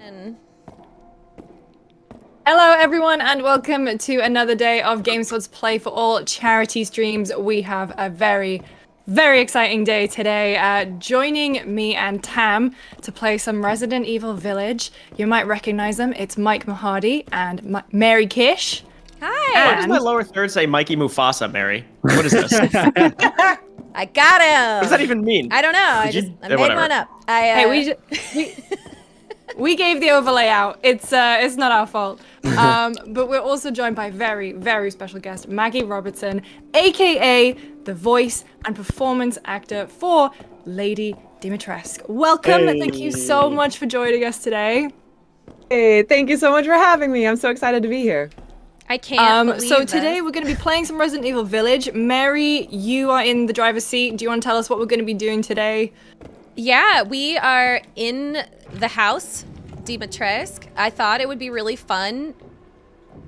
And Hello, everyone, and welcome to another day of GameSpot's Play for All charity streams. We have a very, very exciting day today. Joining me and Tam to play some Resident Evil Village. You might recognize them. It's Mike Mahardy and Mary Kish. hi, Why does my lower third say Mikey Mufasa, Mary? What is this? I got him. What does that even mean? I don't know. I made whatever. one up. Hey, we gave the overlay out. It's not our fault. But we're also joined by very, very special guest Maggie Robertson, aka the voice and performance actor for Lady Dimitrescu. Welcome. Hey. Thank you so much for joining us today. Hey, thank you so much for having me. I'm so excited to be here. I can't believe So this. today we're going to be playing some Resident Evil Village. Mary, you are in the driver's seat. Do you want to tell us what we're going to be doing today? Yeah, we are in the house, Dimitrescu. I thought it would be really fun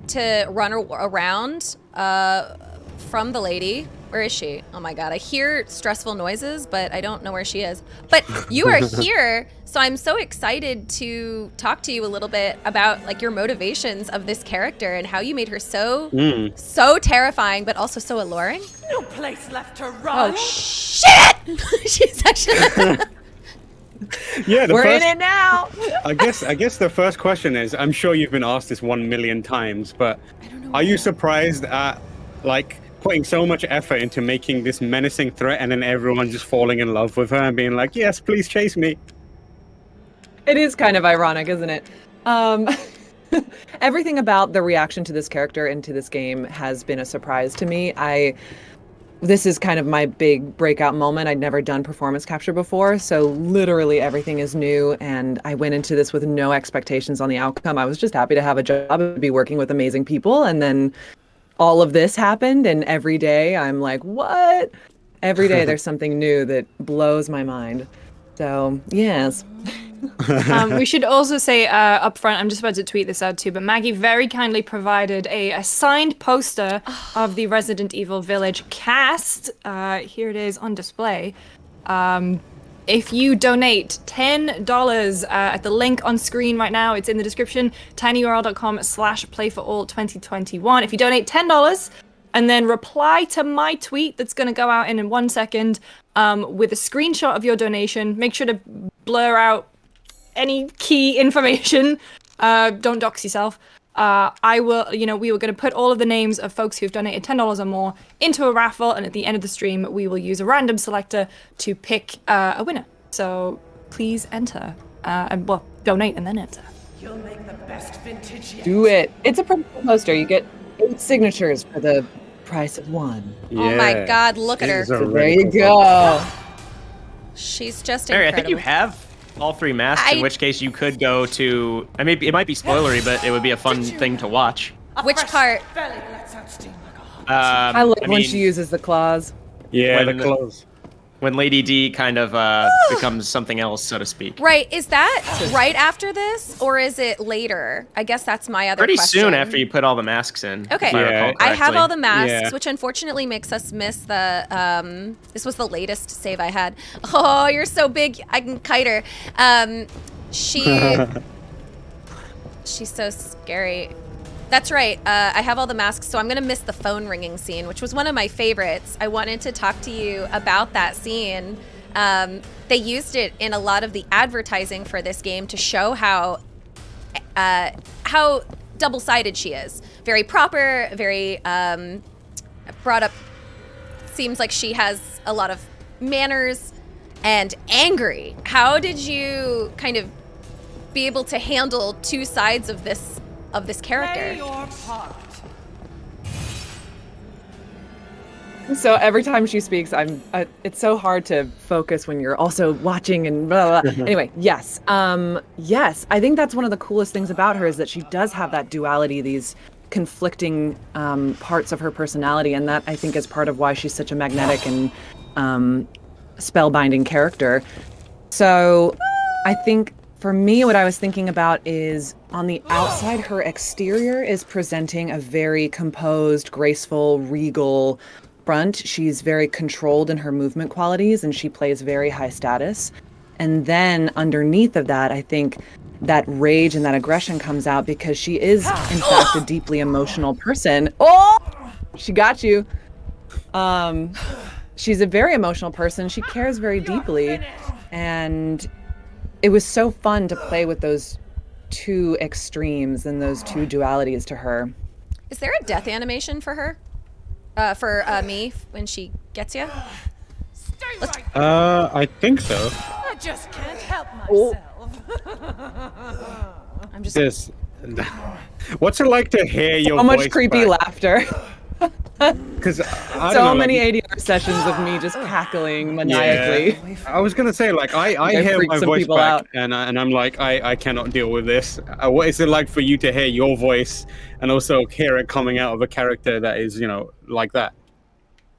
to run around from the lady. Where is she? Oh my god, I hear stressful noises, but I don't know where she is. But you are here, so I'm so excited to talk to you a little bit about like your motivations of this character and how you made her so terrifying, but also so alluring. No place left to run. Oh shit! She's actually. Yeah, We're in it now. I guess the first question is, I'm sure you've been asked this 1,000,000 times, but are you surprised at like putting so much effort into making this menacing threat and then everyone just falling in love with her and being like, yes, please chase me? It is kind of ironic, isn't it? Everything about the reaction to this character and to this game has been a surprise to me. This is kind of my big breakout moment. I'd never done performance capture before, so literally everything is new, and I went into this with no expectations on the outcome. I was just happy to have a job and be working with amazing people, and then all of this happened, and every day I'm like, what? Every day there's something new that blows my mind. So, yes. We should also say up front, I'm just about to tweet this out too, but Maggie very kindly provided a signed poster of the Resident Evil Village cast. Here it is on display. If you donate $10 at the link on screen right now, it's in the description, tinyurl.com/playforall2021. If you donate $10 and then reply to my tweet that's going to go out in 1 second with a screenshot of your donation, make sure to blur out any key information. Don't dox yourself. We were going to put all of the names of folks who've donated $10 or more into a raffle, and at the end of the stream, we will use a random selector to pick a winner. So please enter. Donate and then enter. You'll make the best vintage yet. Do it. It's a pretty cool poster. You get 8 signatures for the price of 1. Oh my god, look at her. So there you go. She's just Mary, I incredible. think you have all 3 masks, in which case you could go to... I mean, it might be spoilery, but it would be a fun thing to watch. A Which fresh part? belly lets out steam like a hot I love when mean, she uses the claws. Yeah, When the claws. when Lady D kind of becomes something else, so to speak. Right, is that right after this, or is it later? I guess that's my other Pretty question. soon after you put all the masks in. Okay, if I recall Yeah. I have correctly. all the masks, Yeah. which unfortunately makes us miss the, this was the latest save I had. Oh, you're so big, I can kite her. She's so scary. That's right, I have all the masks, so I'm gonna miss the phone ringing scene, which was one of my favorites. I wanted to talk to you about that scene. They used it in a lot of the advertising for this game to show how double-sided she is. Very proper, very brought up. Seems like she has a lot of manners and angry. How did you kind of be able to handle 2 sides of this character? Play your part. So every time she speaks, it's so hard to focus when you're also watching and blah, blah, blah. Anyway, yes. Yes, I think that's one of the coolest things about her is that she does have that duality, these conflicting parts of her personality, and that I think is part of why she's such a magnetic and spellbinding character. So I think for me, what I was thinking about is on the outside, her exterior is presenting a very composed, graceful, regal front. She's very controlled in her movement qualities, and she plays very high status. And then underneath of that, I think that rage and that aggression comes out because she is in fact a deeply emotional person. Oh, she got you. She's a very emotional person. She cares very deeply, and it was so fun to play with those two extremes and those two dualities to her. Is there a death animation for her? For me when she gets you? I think so. I just can't help Oh. myself. I'm just. This. What's it like to hear your So voice? much creepy laughter. Because So many ADR sessions of me just cackling maniacally. Yeah. I was gonna say, like, I I hear freaked my some voice people back, out. and I'm like, I cannot deal with this. What is it like for you to hear your voice and also hear it coming out of a character that is, like that?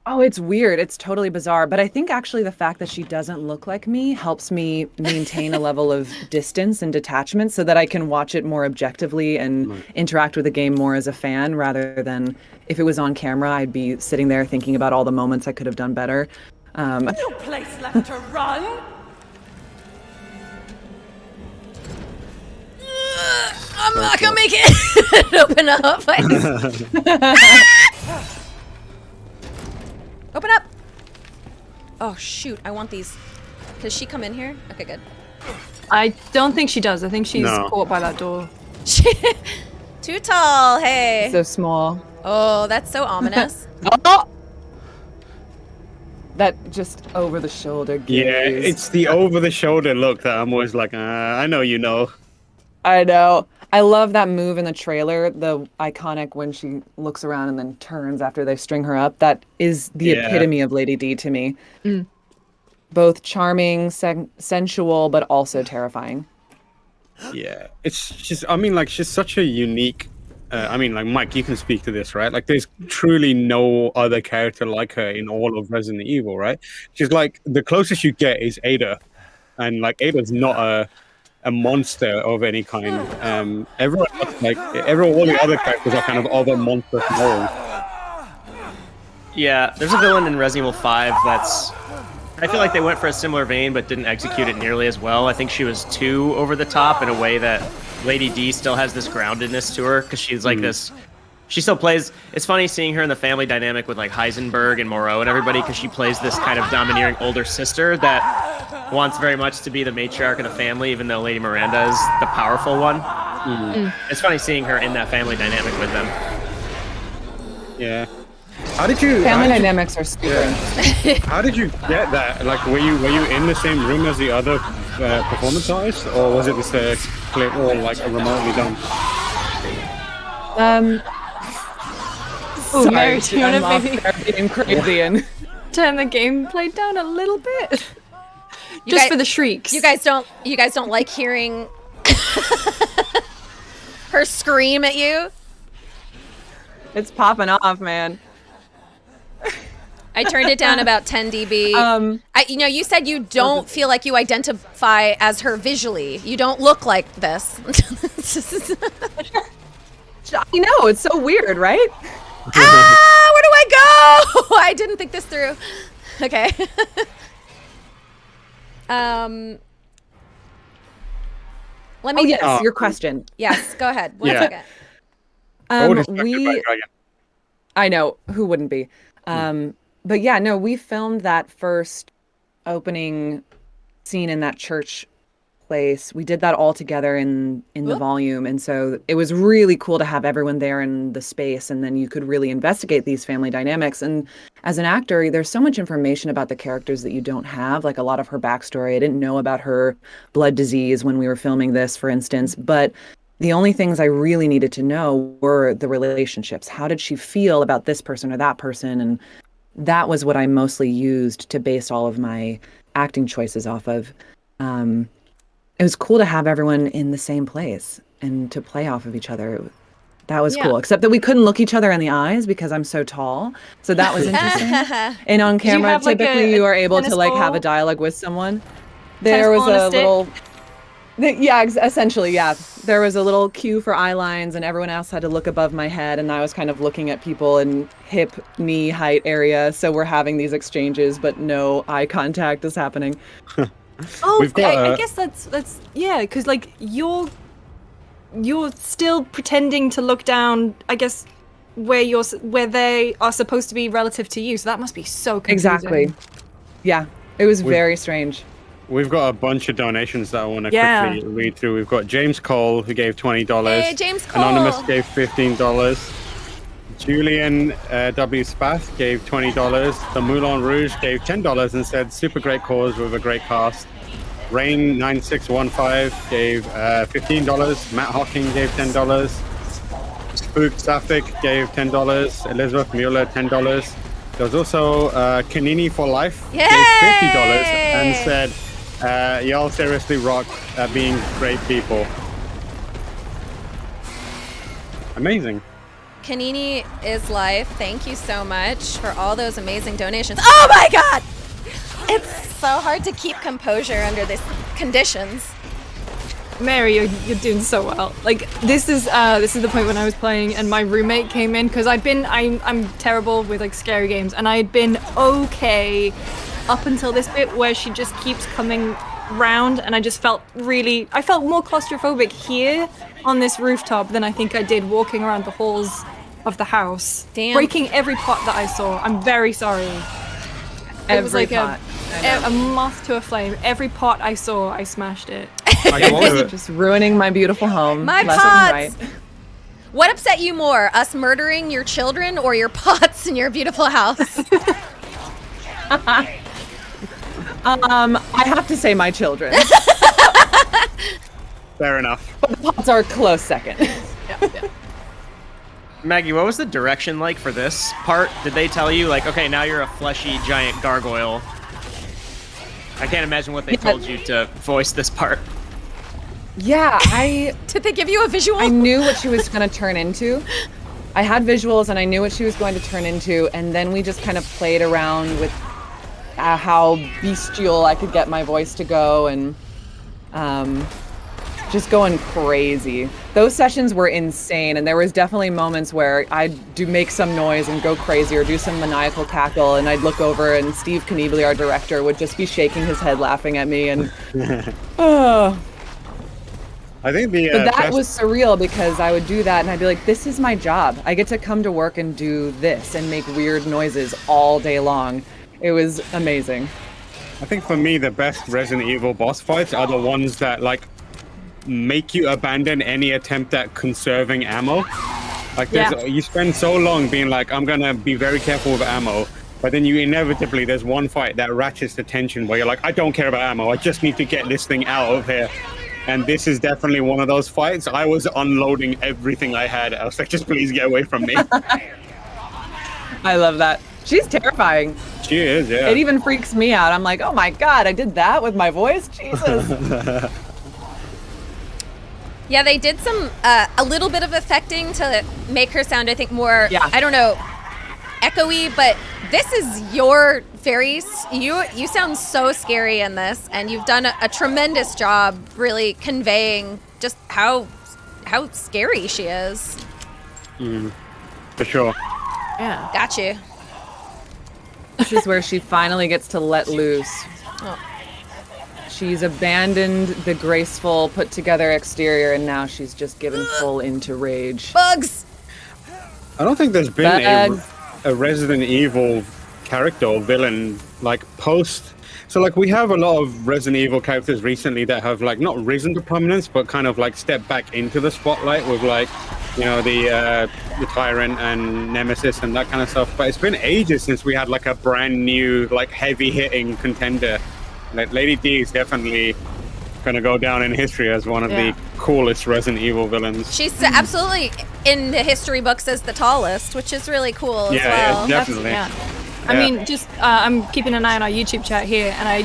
Oh, it's weird. It's totally bizarre. But I think actually the fact that she doesn't look like me helps me maintain a level of distance and detachment so that I can watch it more objectively and interact with the game more as a fan rather than if it was on camera, I'd be sitting there thinking about all the moments I could have done better. No place left to run. I'm not gonna make it. Open up. Open up. Oh shoot! I want these. Does she come in here? Okay, good. I don't think she does. I think she's No. caught by that door. Too tall. Hey. So small. Oh, that's so ominous. Oh! That just over the shoulder gaze. Yeah, it's the over-the-shoulder look that I'm always like, I know you know. I know. I love that move in the trailer, the iconic when she looks around and then turns after they string her up. That is the Yeah. epitome of Lady D to me. Both charming, sensual, but also terrifying. Yeah, she's such a unique. Mike, you can speak to this, right? Like, there's truly no other character like her in all of Resident Evil, right? She's like, the closest you get is Ada, and like Ada's not a monster of any kind. Everyone else, all the other characters are kind of a monstrous mold. Yeah, there's a villain in Resident Evil 5 that's... I feel like they went for a similar vein, but didn't execute it nearly as well. I think she was too over the top in a way that Lady D still has this groundedness to her, because she's like this... She still plays... It's funny seeing her in the family dynamic with like Heisenberg and Moreau and everybody, because she plays this kind of domineering older sister that wants very much to be the matriarch of the family, even though Lady Miranda is the powerful one. It's funny seeing her in that family dynamic with them. Yeah. How did you? Family how did you- dynamics are super interesting. How did you get that? Like, were you in the same room as the other performance artists, or was it just a clip or like a remotely done? Oh, Sorry, Mary, do you I'm want off to maybe there being crazy and turn the gameplay down a little bit? You Just guys- for the shrieks. You guys don't like hearing her scream at you? it's popping off, man. I turned it down about 10 dB. You said you don't feel like you identify as her visually. You don't look like this. I know, it's so weird, right? Where do I go? I didn't think this through. Okay. Let me. Oh yes, your question. Yes, go ahead. One Yeah. second. I know, who wouldn't be? But yeah, no, we filmed that first opening scene in that church place. We did that all together in the volume, and so it was really cool to have everyone there in the space, and then you could really investigate these family dynamics. And as an actor, there's so much information about the characters that you don't have, like a lot of her backstory. I didn't know about her blood disease when we were filming this, for instance, but the only things I really needed to know were the relationships. How did she feel about this person or that person? And that was what I mostly used to base all of my acting choices off of. It was cool to have everyone in the same place and to play off of each other. That was cool, except that we couldn't look each other in the eyes because I'm so tall. So that was interesting. And on camera, have, like, typically a you are able to tennis like have ball? a dialogue with someone. There Tennis was ball and a a stick? little... Yeah, essentially, yeah. There was a little cue for eye lines, and everyone else had to look above my head, and I was kind of looking at people in hip, knee height area. So we're having these exchanges, but no eye contact is happening. Oh, We've got, I guess that's yeah, because like your you're still pretending to look down, I guess, where they are supposed to be relative to you. So that must be so confusing. Exactly. Yeah, it was very strange. We've got a bunch of donations that I want to Yeah. quickly read through. We've got James Cole, who gave $20. Hey, James Cole. Anonymous gave $15. Julian W. Spath gave $20. The Moulin Rouge gave $10 and said, super great cause with a great cast. Rain9615 gave $15. Matt Hocking gave $10. Spook Sapphic gave $10. Elizabeth Mueller, $10. There was also Kanini for Life Yay! gave $50 and said, y'all seriously rock at being great people. Amazing. Kanini is life. Thank you so much for all those amazing donations. Oh my god! It's so hard to keep composure under these conditions. Mary, you're doing so well. Like this is the point when I was playing and my roommate came in because I'm terrible with like scary games and I'd been okay up until this bit where she just keeps coming round and I felt more claustrophobic here on this rooftop than I think I did walking around the halls of the house. Damn. Breaking every pot that I saw. I'm very sorry. It was like pot. a moth to a flame. Every pot I saw, I smashed it. Just ruining my beautiful home. My left and pots! What upset you more, us murdering your children or your pots in your beautiful house? I have to say my children. Fair enough. But the pots are a close second. Maggie, what was the direction like for this part? Did they tell you, like, okay, now you're a fleshy giant gargoyle? I can't imagine what they told you to voice this part. Yeah, Did they give you a visual? I knew what she was going to turn into. I had visuals and I knew what she was going to turn into, and then we just kind of played around with how bestial I could get my voice to go and just going crazy. Those sessions were insane, and there was definitely moments where I'd make some noise and go crazy or do some maniacal cackle, and I'd look over and Steve Kinevil, our director, would just be shaking his head laughing at me and I think the But that best- was surreal because I would do that and I'd be like, this is my job. I get to come to work and do this and make weird noises all day long. It was amazing. I think for me, the best Resident Evil boss fights are the ones that like make you abandon any attempt at conserving ammo. Like you spend so long being like, I'm gonna be very careful with ammo, but then you inevitably, there's one fight that ratchets the tension where you're like, I don't care about ammo, I just need to get this thing out of here. And this is definitely one of those fights. I was unloading everything I had. I was like, just please get away from me. I love that. She's terrifying. She is, yeah. It even freaks me out. I'm like, oh my God, I did that with my voice? Jesus. Yeah, they did some a little bit of affecting to make her sound, I think, more, I don't know, echoey, but this is your you sound so scary in this, and you've done a tremendous job really conveying just how scary she is. For sure. Yeah. Got you. This is where she finally gets to let loose. Oh. She's abandoned the graceful, put-together exterior, and now she's just given full into rage. Bugs! I don't think there's been Bugs. a Resident Evil character or villain like post. So like we have a lot of Resident Evil characters recently that have like not risen to prominence, but kind of like stepped back into the spotlight with like, you know, the Tyrant and Nemesis and that kind of stuff. But it's been ages since we had like a brand new like heavy hitting contender. Like Lady D is definitely gonna go down in history as one of the coolest Resident Evil villains. She's absolutely in the history books as the tallest, which is really cool as well. Yeah, definitely. I mean, just I'm keeping an eye on our YouTube chat here, and I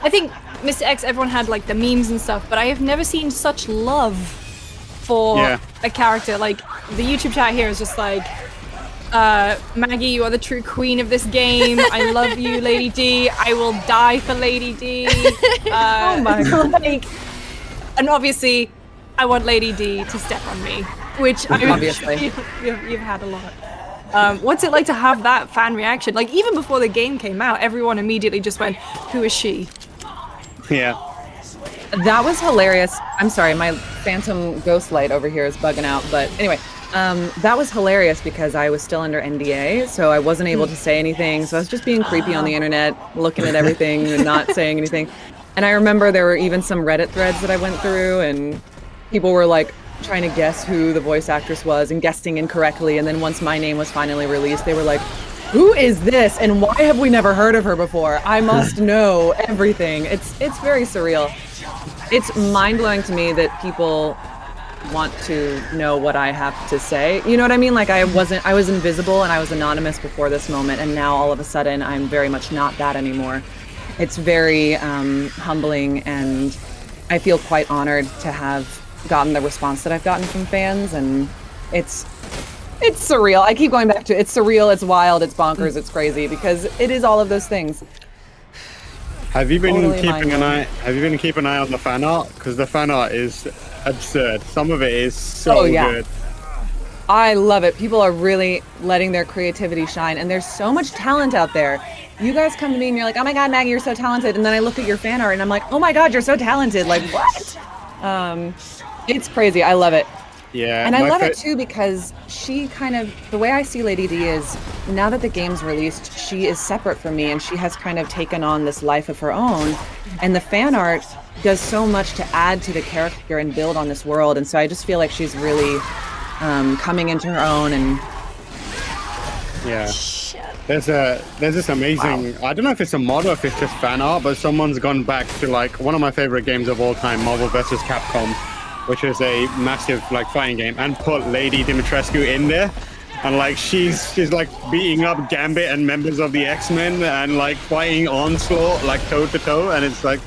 think Mr. X, everyone had like the memes and stuff, but I have never seen such love for a character. Like the YouTube chat here is just like, Maggie, you are the true queen of this game. I love you, Lady D. I will die for Lady D. Oh my god! Like, and obviously, I want Lady D to step on me, which Obviously. you've had a lot. What's it like to have that fan reaction? Like even before the game came out, everyone immediately just went, "Who is she?" Yeah. That was hilarious. I'm sorry, my phantom ghost light over here is bugging out. But anyway, that was hilarious because I was still under NDA, so I wasn't able to say anything. So I was just being creepy on the internet, looking at everything and not saying anything. And I remember there were even some Reddit threads that I went through, and people were like trying to guess who the voice actress was and guessing incorrectly. And then once my name was finally released, they were like, who is this and why have we never heard of her before? I must know everything. It's very surreal. It's mind-blowing to me that people want to know what I have to say. You know what I mean? Like I was invisible and I was anonymous before this moment, and now all of a sudden I'm very much not that anymore. It's very humbling, and I feel quite honored to have gotten the response that I've gotten from fans, and it's surreal. I keep going back to it. It's surreal, it's wild, it's bonkers, it's crazy, because it is all of those things. Have you been Totally keeping an mind-blowing. eye? Have you been keeping an eye on the fan art? Because the fan art is absurd. Some of it is so Oh, yeah. good. I love it. People are really letting their creativity shine, and there's so much talent out there. You guys come to me and you're like, oh my God, Maggie, you're so talented. And then I look at your fan art and I'm like, oh my God, you're so talented. Like, what? It's crazy. I love it. Yeah. And I my love fa- it too because she kind of, the way I see Lady D is, now that the game's released, she is separate from me and she has kind of taken on this life of her own. And the fan art does so much to add to the character and build on this world. And so I just feel like she's really coming into her own. And Yeah. There's this amazing, I don't know if it's a mod or if it's just fan art, but someone's gone back to like one of my favorite games of all time, Marvel vs. Capcom, which is a massive like fighting game, and put Lady Dimitrescu in there. And like she's like beating up Gambit and members of the X-Men and like fighting Onslaught like toe to toe, and it's like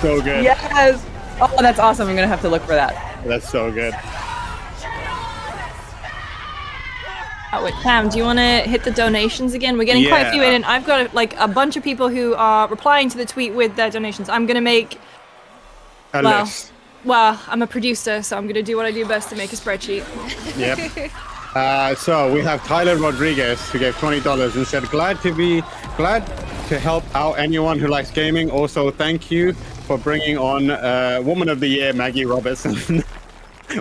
so good. yes! Oh, that's awesome. I'm going to have to look for that. That's so good. Oh, wait, Pam, do you want to hit the donations again? We're getting quite a few in, and I've got like a bunch of people who are replying to the tweet with their donations. I'm gonna make. A Well, list. well, I'm a producer, so I'm gonna do what I do best to make a spreadsheet. Yep. So we have Tyler Rodriguez who gave $20 and said, glad to help out anyone who likes gaming. Also, thank you for bringing on Woman of the Year, Maggie Robertson.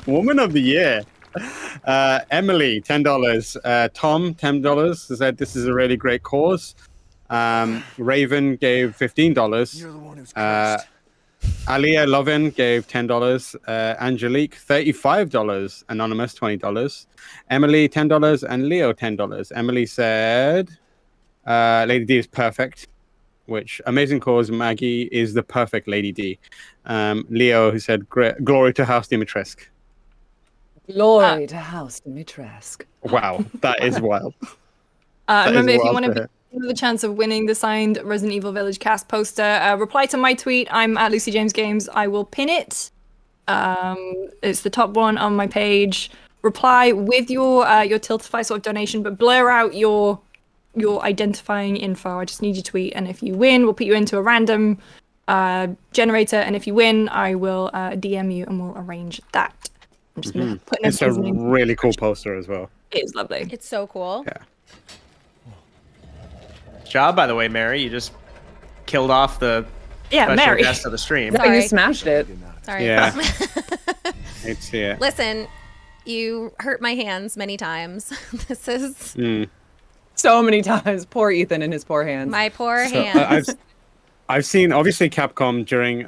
Woman of the Year. Emily, $10. Tom, $10. Said this is a really great cause. Raven gave $15. You're the one who's cursed. Alia Lovin gave $10. Angelique, $35. Anonymous, $20. Emily, $10. And Leo, $10. Emily said, Lady D is perfect, which amazing cause. Maggie is the perfect Lady D. Leo, who said, glory to House Dimitrescu. Glory to House Dimitrescu. Wow, that is wild. That Remember, is if you wild want to to have the chance of winning the signed Resident Evil Village cast poster, reply to my tweet. I'm at Lucy James Games. I will pin it. It's the top one on my page. Reply with your Tiltify sort of donation, but blur out your identifying info. I just need your tweet, and if you win, we'll put you into a random generator, and if you win, I will DM you and we'll arrange that. I'm just gonna put It's a everyone's name. really cool poster as well. It is lovely. It's so cool. Yeah. Job, by the way, Mary. You just killed off the Yeah, special Mary. guest of the stream. Oh, you Sorry. smashed it. Sorry. Yeah. It's yeah. Listen, you hurt my hands many times. This is So many times. Poor Ethan and his poor hands. my poor So, hands. I've seen obviously Capcom during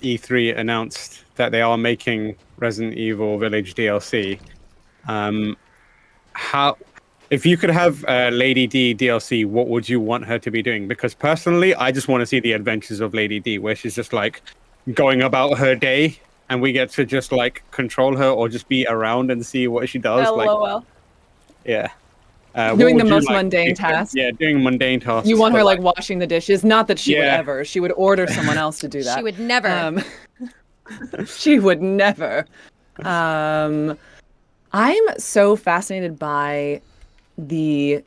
E3 announced that they are making Resident Evil Village DLC. How, if you could have Lady D DLC, what would you want her to be doing? Because personally, I just want to see the adventures of Lady D, where she's just like going about her day, and we get to just like control her or just be around and see what she does. LOL. Yeah. What Doing the would you most like mundane to see? tasks. Yeah, doing mundane tasks. You want her but, like washing the dishes. Not that she would Yeah. ever. She would order someone else to do that. She would never. She would never. I'm so fascinated by the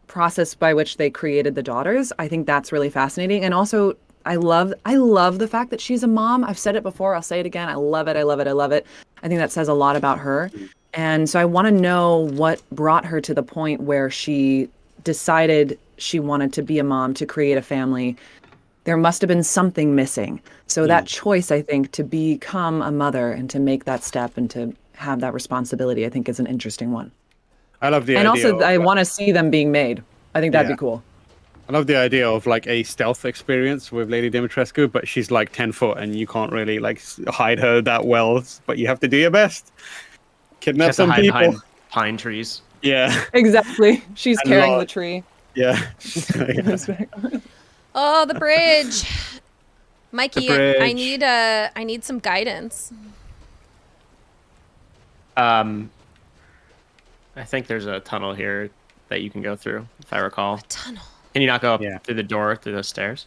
process by which they created the daughters. I think that's really fascinating. And also I love the fact that she's a mom. I've said it before, I'll say it again. I love it. I love it. I love it. I think that says a lot about her. And so I want to know what brought her to the point where she decided she wanted to be a mom, to create a family. there must have been something missing. So that choice, I think, to become a mother and to make that step and to have that responsibility, I think is an interesting one. I love the And idea. also, I want to see them being made. I think that'd Yeah. be cool. I love the idea of like a stealth experience with Lady Dimitrescu, but she's like 10 foot and you can't really like hide her that well, but you have to do your best. Kidnap Just to some hide people. behind pine trees. Yeah, Exactly. She's And carrying log. the tree. yeah. Oh, the bridge. Mikey, bridge. I need some guidance. I think there's a tunnel here that you can go through, if I recall. Tunnel. Can you not go up Yeah. through the door, through the stairs?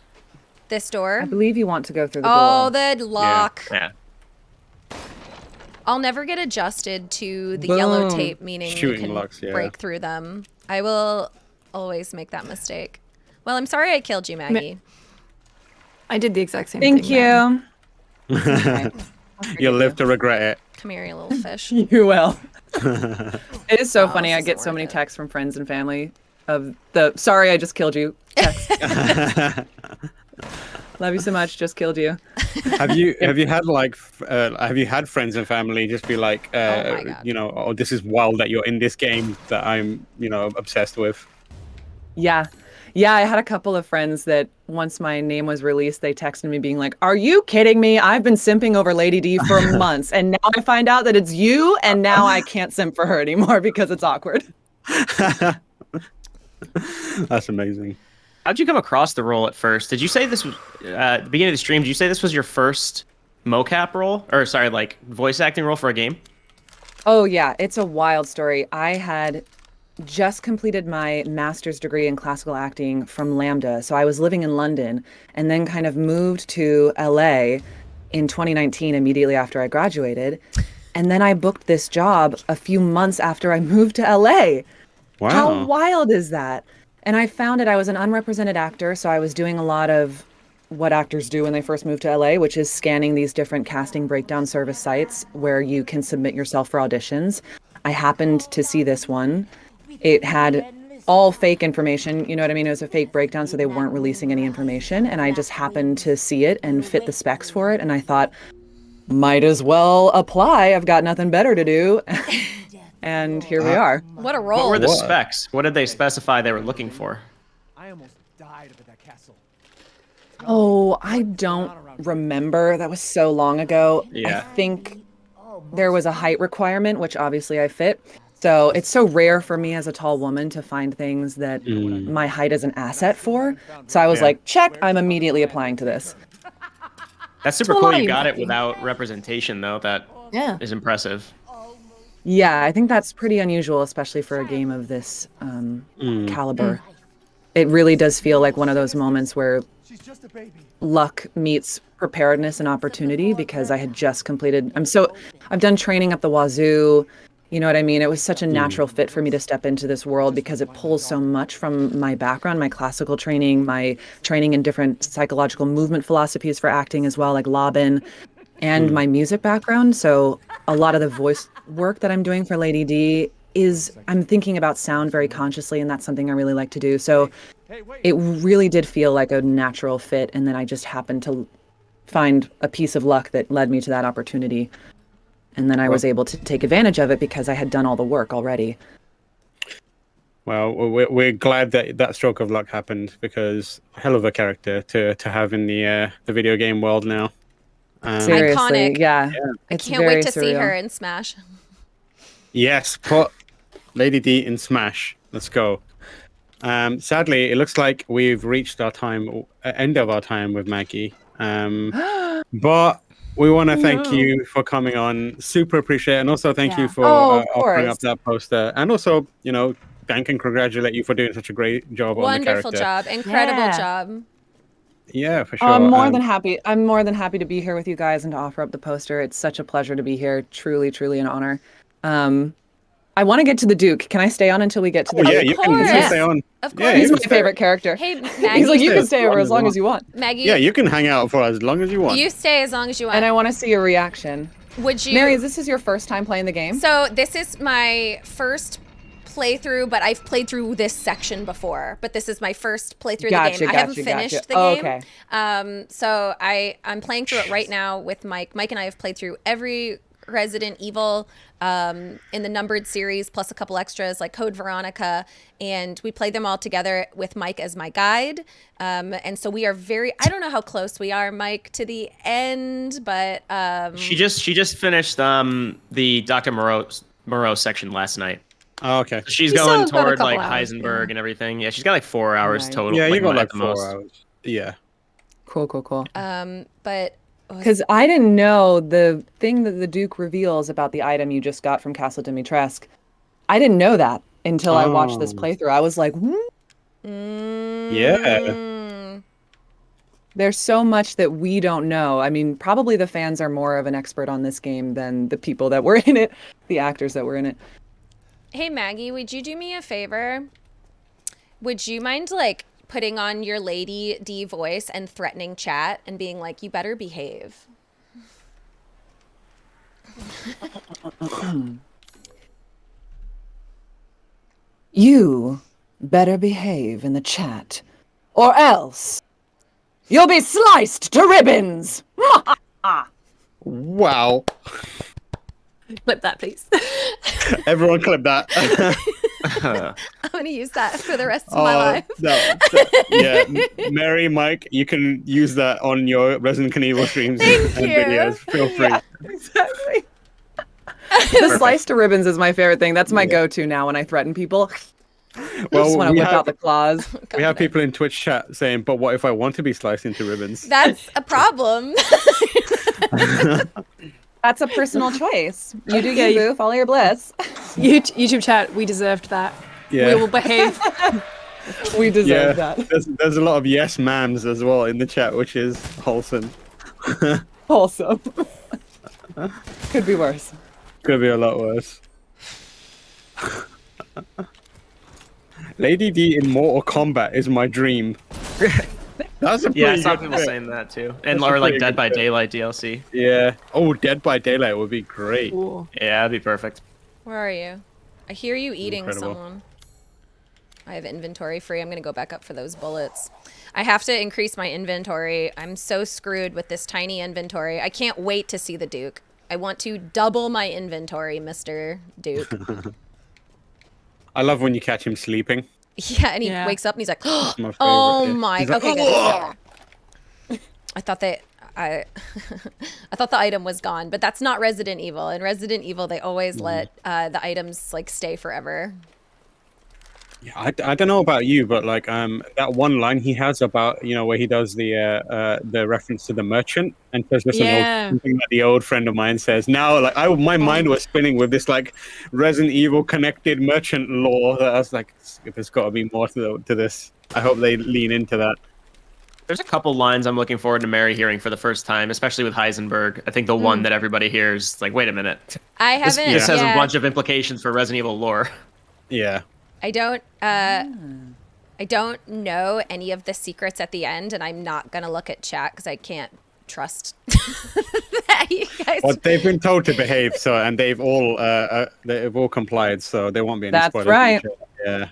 This door. I believe you want to go through the Oh, door. the lock. Yeah. I'll never get adjusted to the yellow Boom. tape, meaning you Shooting can locks, yeah. break through them. I will always make that mistake. Well, I'm sorry I killed you, Maggie. I did the exact same Thank thing. Maggie. you. Okay. You'll live to regret it. Come here, you little fish. You will. It is so funny. this I isn't get so worth many it. texts from friends and family of the "Sorry, I just killed you" text. Love you so much. Just killed you. Have you had like have you had friends and family just be like my God. you know, oh, this is wild that you're in this game that I'm, you know, obsessed with. Yeah. Yeah, I had a couple of friends that once my name was released, they texted me being like, "Are you kidding me? I've been simping over Lady D for months, and now I find out that it's you, and now I can't simp for her anymore because it's awkward." That's amazing. How'd you come across the role at first? Did you say this was at the beginning of the stream? Did you say this was your first mocap role, or sorry, like voice acting role for a game? Oh yeah, it's a wild story. I had just completed my master's degree in classical acting from Lambda. So I was living in London and then kind of moved to LA in 2019 immediately after I graduated. And then I booked this job a few months after I moved to LA. Wow. How wild is that? And I found it, I was an unrepresented actor, so I was doing a lot of what actors do when they first move to LA, which is scanning these different casting breakdown service sites where you can submit yourself for auditions. I happened to see this one. It had all fake information, you know what I mean? It was a fake breakdown, so they weren't releasing any information. And I just happened to see it and fit the specs for it. And I thought, might as well apply. I've got nothing better to do. And here we are. What a What role. were the specs? What did they specify they were looking for? I almost died up at that castle. Oh, I don't remember. That was so long ago. Yeah. I think there was a height requirement, which obviously I fit. So it's so rare for me as a tall woman to find things that my height is an asset for. So I was Yeah. like, check, I'm immediately applying to this. That's super Well, cool. not You got it even. without representation, though. That Yeah. is impressive. Yeah, I think that's pretty unusual, especially for a game of this caliber. It really does feel like one of those moments where She's just a baby. luck meets preparedness and opportunity because I had just completed. I've done training up the wazoo. You know what I mean? It was such a natural fit for me to step into this world because it pulls so much from my background, my classical training, my training in different psychological movement philosophies for acting as well, like Laban, and my music background. So a lot of the voice work that I'm doing for Lady D is I'm thinking about sound very consciously, and that's something I really like to do. So it really did feel like a natural fit, and then I just happened to find a piece of luck that led me to that opportunity. And then I was able to take advantage of it because I had done all the work already. Well, we're glad that that stroke of luck happened because hell of a character to have in the video game world now. Seriously, Iconic. yeah. It's Can't wait very to see surreal. her in Smash. Yes, put Lady D in Smash. Let's go. Sadly, it looks like we've reached our end of our time with Maggie. But we want to thank you for coming on. Super appreciate it. And also thank you for Oh, of offering course. up that poster. And also, you know, thank and congratulate you for doing such a great job on the Wonderful character. job. Incredible Yeah. job. Yeah, for sure. I'm more than happy. I'm more than happy to be here with you guys and to offer up the poster. It's such a pleasure to be here. Truly, truly an honor. I want to get to the Duke. Can I stay on until we get to the Oh, yeah, Duke? you can course. stay on. Of Yeah, course. you He's can my stay. favorite character. Hey, Maggie. He's like, you stay can as stay long over as as you long want. as you want. Maggie, Yeah, you can hang out for as long as you want. you stay as long as you want. And I want to see your reaction. Would you? Mary, this is your first time playing the game? So this is my first playthrough, but I've played through this section before. But this is my first playthrough of the Gotcha, game. I haven't gotcha, finished gotcha. the Oh, game. okay. So I'm playing through it right now with Mike. Mike and I have played through every Resident Evil in the numbered series, plus a couple extras like Code Veronica, and we played them all together with Mike as my guide. And so we are I don't know how close we are, Mike, to the end, but She just finished the Dr. Moreau section last night. Oh, okay. She's Still going has got a toward couple like hours, Heisenberg and everything. Yeah, she's got like 4 hours Nice. total. Yeah, you got at like the 4 most. hours. Yeah. Cool. but Because I didn't know the thing that the Duke reveals about the item you just got from Castle Dimitrescu. I didn't know that until I watched this Oh. playthrough. I was like, Yeah. there's so much that we don't know. I mean, probably the fans are more of an expert on this game than the people that were in it, the actors that were in it. hey Maggie, would you do me a favor? Would you mind like putting on your Lady D voice and threatening chat and being like, you better behave? You better behave in the chat, or else you'll be sliced to ribbons. Wow. Clip that, please. Everyone clip that. I'm gonna use that for the rest of my life. Yeah, Mary, Mike, you can use that on your Resident Kinevil streams Thank and you. videos. Feel free. Exactly. The slice to ribbons is my favorite thing. That's my go-to now when I threaten people. I just want to we whip have, out the claws. we have people in Twitch chat saying, but what if I want to be sliced into ribbons? That's a problem. That's a personal choice. You do you, boo. Follow your bliss. YouTube chat, we deserved that. Yeah. We will behave. We Yeah, deserve that. there's a lot of yes ma'ams as well in the chat, which is wholesome. Wholesome. Could be worse. Could be a lot worse. Lady D in Mortal Kombat is my dream. That's a Yeah, I pretty saw good people pick. saying that too. And That's a or like pretty Dead good by pick. Daylight DLC. Yeah. Oh, Dead by Daylight would be great. Ooh. Yeah, that'd be perfect. Where are you? I hear you eating Incredible. someone. I have inventory free. I'm gonna go back up for those bullets. I have to increase my inventory. I'm so screwed with this tiny inventory. I can't wait to see the Duke. I want to double my inventory, Mr. Duke. I love when you catch him sleeping. Yeah, and he Yeah. wakes up and he's like, My favorite, "Oh yeah. my!" He's like, Okay, good. I thought that I thought the item was gone, but that's not Resident Evil. In Resident Evil, they always let the items like stay forever. Yeah, I don't know about you, but like that one line he has about where he does the reference to the merchant and says this Yeah. something that the old friend of mine says. Now like my mind was spinning with this like Resident Evil connected merchant lore that I was like, there's got to be more to this. I hope they lean into that. There's a couple lines I'm looking forward to Mary hearing for the first time, especially with Heisenberg. I think the one that everybody hears, like, wait a minute. I This, haven't. this has yeah, a bunch of implications for Resident Evil lore. Yeah. I don't. I don't know any of the secrets at the end, and I'm not gonna look at chat because I can't trust that you guys. Well, they've been told to behave, so and they've all complied, so there won't be any That's spoilers. right. Yeah.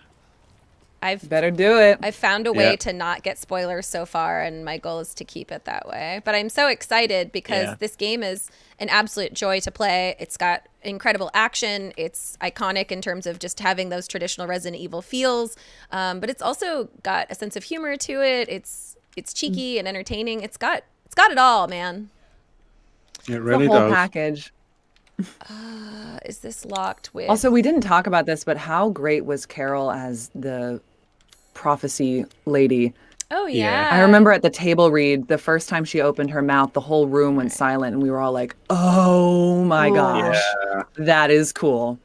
I've Better do it. found a way Yeah. to not get spoilers so far, and my goal is to keep it that way. But I'm so excited because Yeah. this game is an absolute joy to play. It's got incredible action. It's iconic in terms of just having those traditional Resident Evil feels, but it's also got a sense of humor to it. It's cheeky and entertaining. It's got it all, man. It really the whole does. package. Is this locked with? Also, we didn't talk about this, but how great was Carol as the prophecy lady? oh Yeah. yeah. I remember at the table read, the first time she opened her mouth, the whole room went silent, and we were all like, "Oh my gosh, that is cool."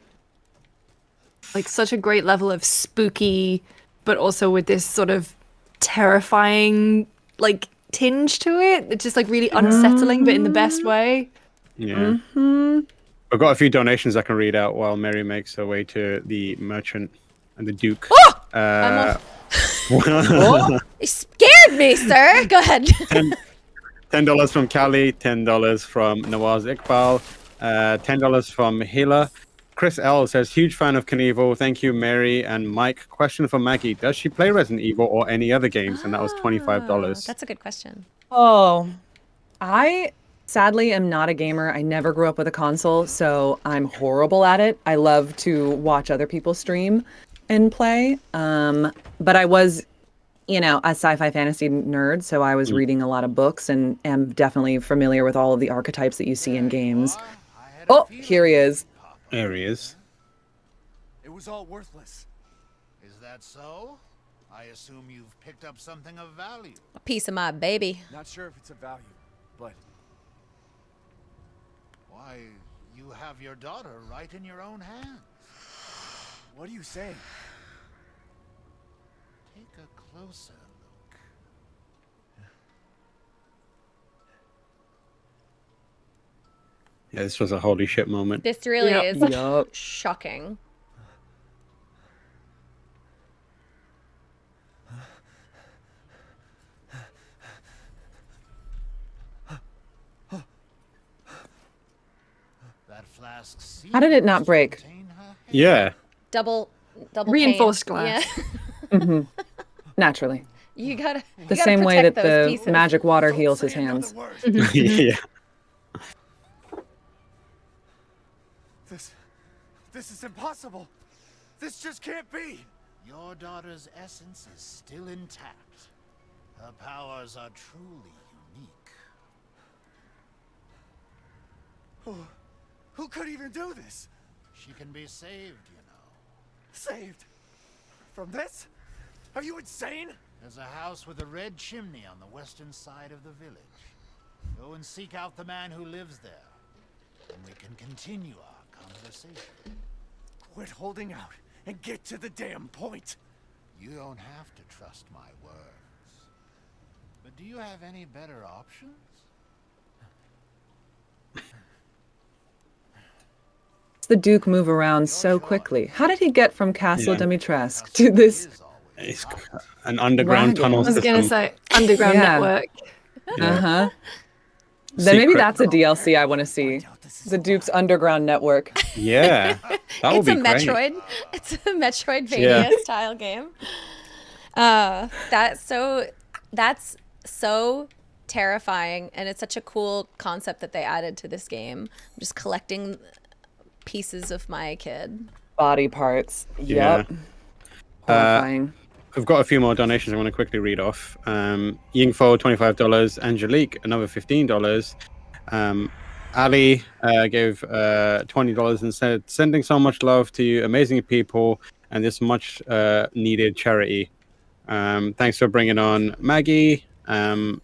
Like such a great level of spooky, but also with this sort of terrifying like tinge to it. It's just like really unsettling, but in the best way. Yeah. I've got a few donations I can read out while Mary makes her way to the merchant and the Duke. You scared me, sir. Go ahead. $10 from Callie, $10 from Nawaz Iqbal, $10 from Hila, Chris L says, huge fan of Kinevil. Thank you, Mary and Mike. Question for Maggie: does she play Resident Evil or any other games? And that was $25. That's a good question. Oh, I sadly am not a gamer. I never grew up with a console, so I'm horrible at it. I love to watch other people stream and play. But I was, a sci-fi fantasy nerd, so I was reading a lot of books and am definitely familiar with all of the archetypes that you see in games. Oh, here he is. There he is. It was all worthless. Is that so? I assume you've picked up something of value. A piece of my baby. Not sure if it's a value, but Why, you have your daughter right in your own hands. what are you saying? Take a closer look. Yeah, this was a holy shit moment. This really Yep. is Yup. shocking. That flask seems How did it not to break? contain her head. Yeah. Double Reinforced pane. glass. Yeah. Naturally. You gotta The you gotta same way that protect those the pieces. magic water Don't heals say his another hands. word. Yeah. This is impossible. This just can't be. Your daughter's essence is still intact. Her powers are truly unique. Who could even do this? She can be saved, you know. Saved from this? Are you insane? There's a house with a red chimney on the western side of the village. Go and seek out the man who lives there, and we can continue our conversation. Quit holding out and get to the damn point. You don't have to trust my words. But do you have any better options? The Duke move around so quickly. How did he get from Castle Yeah. Dimitrescu to this? Is always It's an underground Wagon. tunnel I was system. gonna say underground Yeah. network. Uh-huh. Then maybe Secret- that's a DLC I want to see. Doubt this is The Duke's underground network. Yeah. That would It's a be great. Metroid. It's a Metroidvania Yeah. style game. That's so terrifying, and it's such a cool concept that they added to this game. I'm just collecting pieces of my kid. Body parts. Yeah. Yep. Horrifying. We've got a few more donations I want to quickly read off. Yingfo, $25. Angelique, another $15. Ali gave $20 and said, sending so much love to you, amazing people, and this much needed charity. Thanks for bringing on Maggie and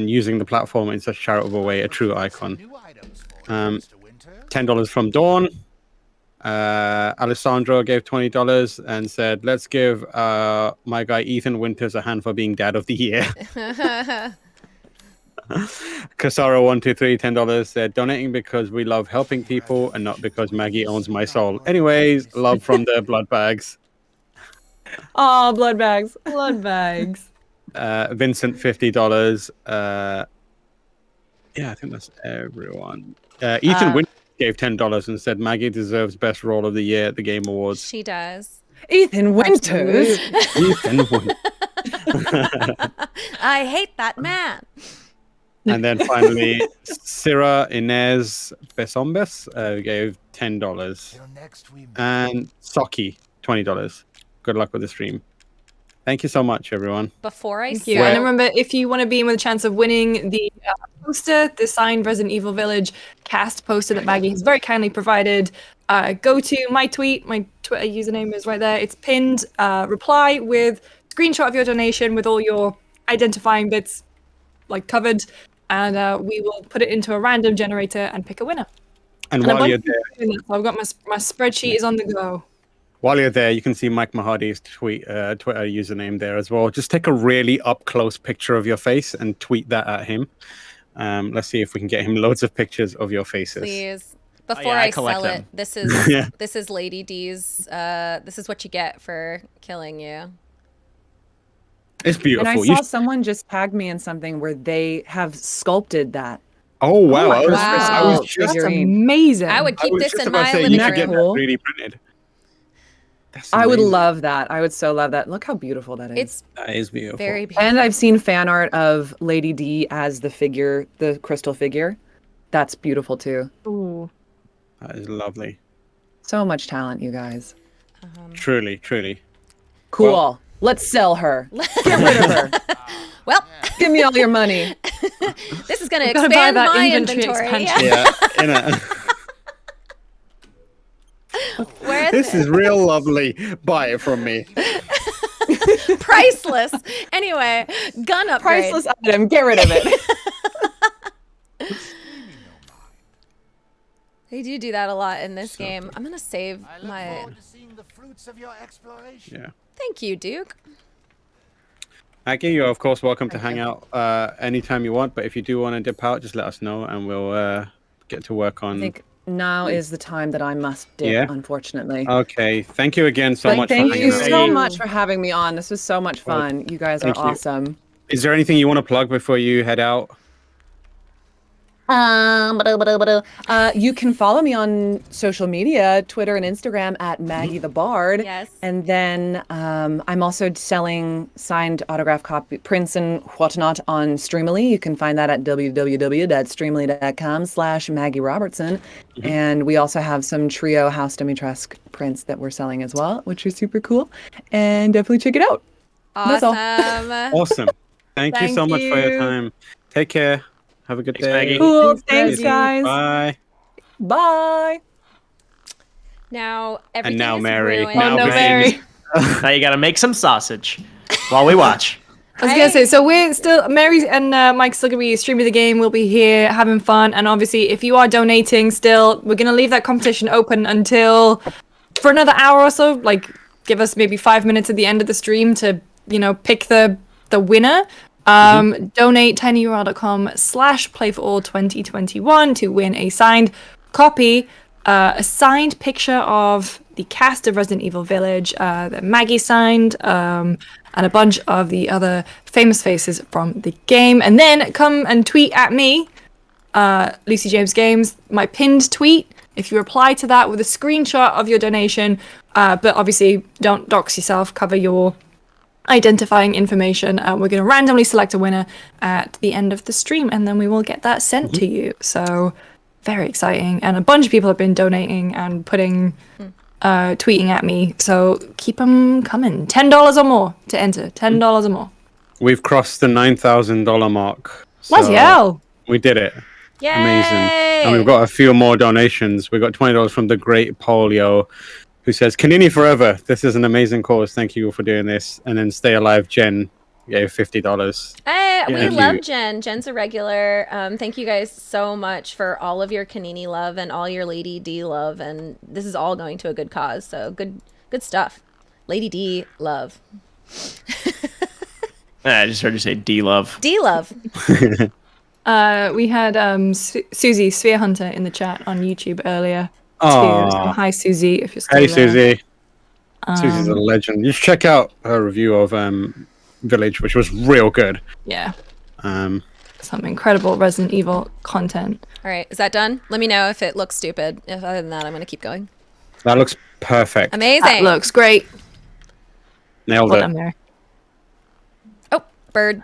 using the platform in such a charitable way, a true icon. new items for you, Mr. Winter. $10 from Dawn. Alessandro gave $20 and said, let's give my guy Ethan Winters a hand for being dad of the year. Casaro123, $10 said, donating because we love helping people and not because Maggie owns my soul. Anyways, love from the blood bags. Oh, blood bags. Blood bags. Vincent, $50. Yeah, I think that's everyone. Ethan Winters gave $10 and said Maggie deserves best role of the year at the Game Awards. She does. Ethan Winters. Ethan Winters. I hate that man. And then finally, Syrah Inez Besombes gave $10. Till next we meet. And Soki, $20. Good luck with the stream. Thank you so much, everyone. Before I Thank you. And sell, remember, if you want to be in with a chance of winning the poster, the signed Resident Evil Village cast poster that Maggie has very kindly provided, go to my tweet. My Twitter username is right there. It's pinned. Reply with screenshot of your donation with all your identifying bits covered, and we will put it into a random generator and pick a winner. And And while I'm you're there, so I've got my spreadsheet is on the go. you can see Mike Mahardy's Twitter username there as well. Just take a really up close picture of your face and tweet that at him. Let's see if we can get him loads of pictures of your faces. please. Before yeah, I I collect sell them. it, this is Yeah. this is Lady D's. This is what you get for killing you. It's And beautiful. I You saw someone just tagged me in something where they have sculpted that Oh wow! my I was, God. I was Wow. just, That's Figurine. amazing. I would I keep was this just in about to my say, living you should get room. Cool. that 3D printed. That's I would amazing. love that. I would so love that. Look how beautiful that is. It's That is beautiful. very beautiful. And I've seen fan art of Lady D as the figure, the crystal figure. That's beautiful too. Ooh. That is lovely. So much talent, you guys. Truly, truly. Cool. Well- Let's sell her. Get rid of her. Well, Give me all your money. this is going to Gotta buy expand that my inventory inventory. expansion. Yeah. Yeah. Where is This it? is real lovely. Buy it from me. Priceless. Anyway, gun upgrade. Priceless item. Get rid of it. They do that a lot in this game. I'm going to save I look my... forward to seeing the fruits of your exploration. Yeah. Thank you, Duke. Aggie, you're of course welcome to hang out anytime you want, but if you do want to dip out, just let us know and we'll get to work on. I think now is the time that I must dip, Yeah? unfortunately. Okay, thank you again so But much thank for you hanging out. so much for having me on. This was so much fun. You guys are thank you. awesome. Is there anything you want to plug before you head out? You can follow me on social media, Twitter and Instagram at Maggie the Bard. Yes. And then I'm also selling signed autograph copy prints and whatnot on Streamily. You can find that at www.streamily.com/Maggie Robertson. And we also have some trio House Dimitrescu prints that we're selling as well, which are super cool. And definitely check it out. That's all. Awesome. Awesome. Thank you so much for your you. time. Take care. Have a good Thanks, day. Maggie. Cool. Maggie. Thanks, guys. Bye. Bye. Now everything now is Mary. ruined. Now Oh no, Mary. Mary. Now you gotta make some sausage while we watch. I was gonna say, so we're still, Mary and Mike's still gonna be streaming the game. We'll be here having fun, and obviously, if you are donating, still, we're gonna leave that competition open until for another hour or so. Like, give us maybe 5 minutes at the end of the stream to, pick the winner. Donate tinyurl.com/playforall2021 to win a signed copy, a signed picture of the cast of Resident Evil Village that Maggie signed, and a bunch of the other famous faces from the game. And then come and tweet at me, Lucy James Games, my pinned tweet. If you reply to that with a screenshot of your donation, but obviously don't dox yourself, cover your identifying information. We're going to randomly select a winner at the end of the stream, and then we will get that sent to you. So very exciting, and a bunch of people have been donating and putting tweeting at me, so keep them coming. $10 or more to enter. $10 or more. We've crossed the $9,000 mark. Let's so yell. We did it. Yay! Amazing. And we've got a few more donations. We got $20 from the great Polio, who says, Kanini forever. This is an amazing cause. Thank you for doing this. And then Stay Alive Jen gave $50. We Thank love you. Jen. Jen's a regular. Thank you guys so much for all of your Kanini love and all your Lady D love. And this is all going to a good cause. So good stuff. Lady D love. I just heard you say D-Love. D love. We had Susie Sphere Hunter in the chat on YouTube earlier. Aw. So hi, Susie, if you're still Hey, there. Susie. Susie's a legend. You should check out her review of Village, which was real good. Yeah, Um, some incredible Resident Evil content. All right. Is that done? Let me know if it looks stupid. If other than that, I'm going to keep going. that looks perfect. Amazing. That looks great. Nailed Well it. done, Mary. Oh, bird.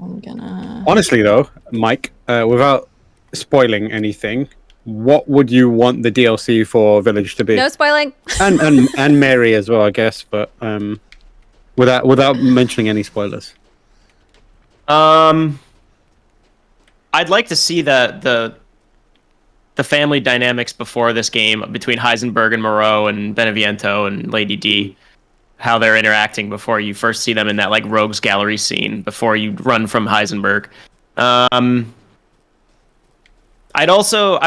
I'm gonna. Honestly, though, Mike, without spoiling anything, what would you want the DLC for Village to be? No spoiling. and Mary as well, I guess, but without mentioning any spoilers. I'd like to see the family dynamics before this game between Heisenberg and Moreau and Beneviento and Lady D, how they're interacting before you first see them in that like rogues gallery scene before you run from Heisenberg. I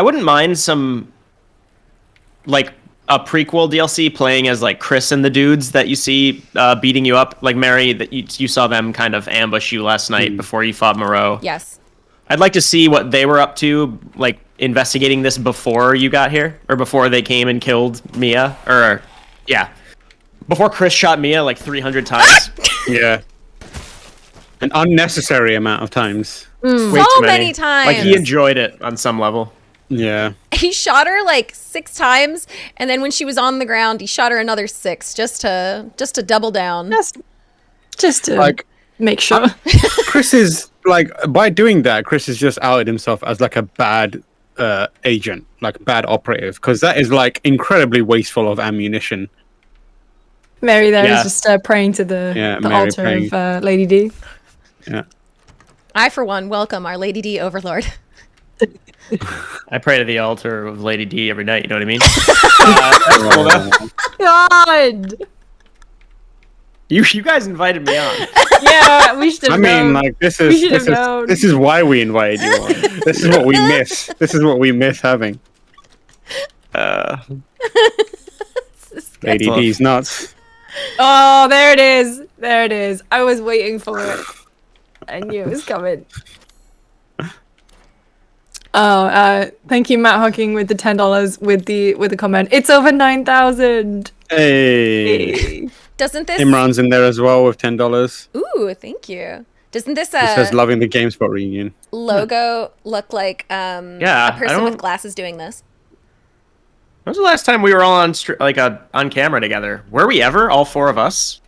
wouldn't mind some like a prequel DLC playing as like Chris and the dudes that you see beating you up, like Mary, that you saw them kind of ambush you last night before you fought Moreau. Yes. I'd like to see what they were up to, like investigating this before you got here, or before they came and killed Mia, or yeah, before Chris shot Mia like 300 times. Yeah. An unnecessary amount of times. Way So too many times. Like he enjoyed it on some level. Yeah. He shot her like 6 times, and then when she was on the ground, he shot her another 6 just to double down. Just to Like, make sure. Chris is like, by doing that, Chris has just outed himself as like a bad agent, like bad operative, because that is like incredibly wasteful of ammunition. Mary there is Yeah. just praying to the Mary altar praying. of Lady D. Yeah. I, for one, welcome our Lady D Overlord. I pray to the altar of Lady D every night. You know what I mean? That's cool, though. God! You guys invited me on. Yeah, we should have I mean, known. like this We is should have known. this is why we invited you on. This is what we miss. This is what we miss having. Lady Tough. D's nuts. Oh, there it is. There it is. I was waiting for it. I knew it was coming. Oh, thank you, Matt Hawking, with the $10 with the comment. It's over 9,000. Hey. Doesn't this... Imran's in there as well with $10. Ooh, thank you. Doesn't this He says loving the GameSpot reunion. logo look like Yeah, a person I with don't- glasses doing this? When was the last time we were all on on camera together? Were we ever, all 4 of us?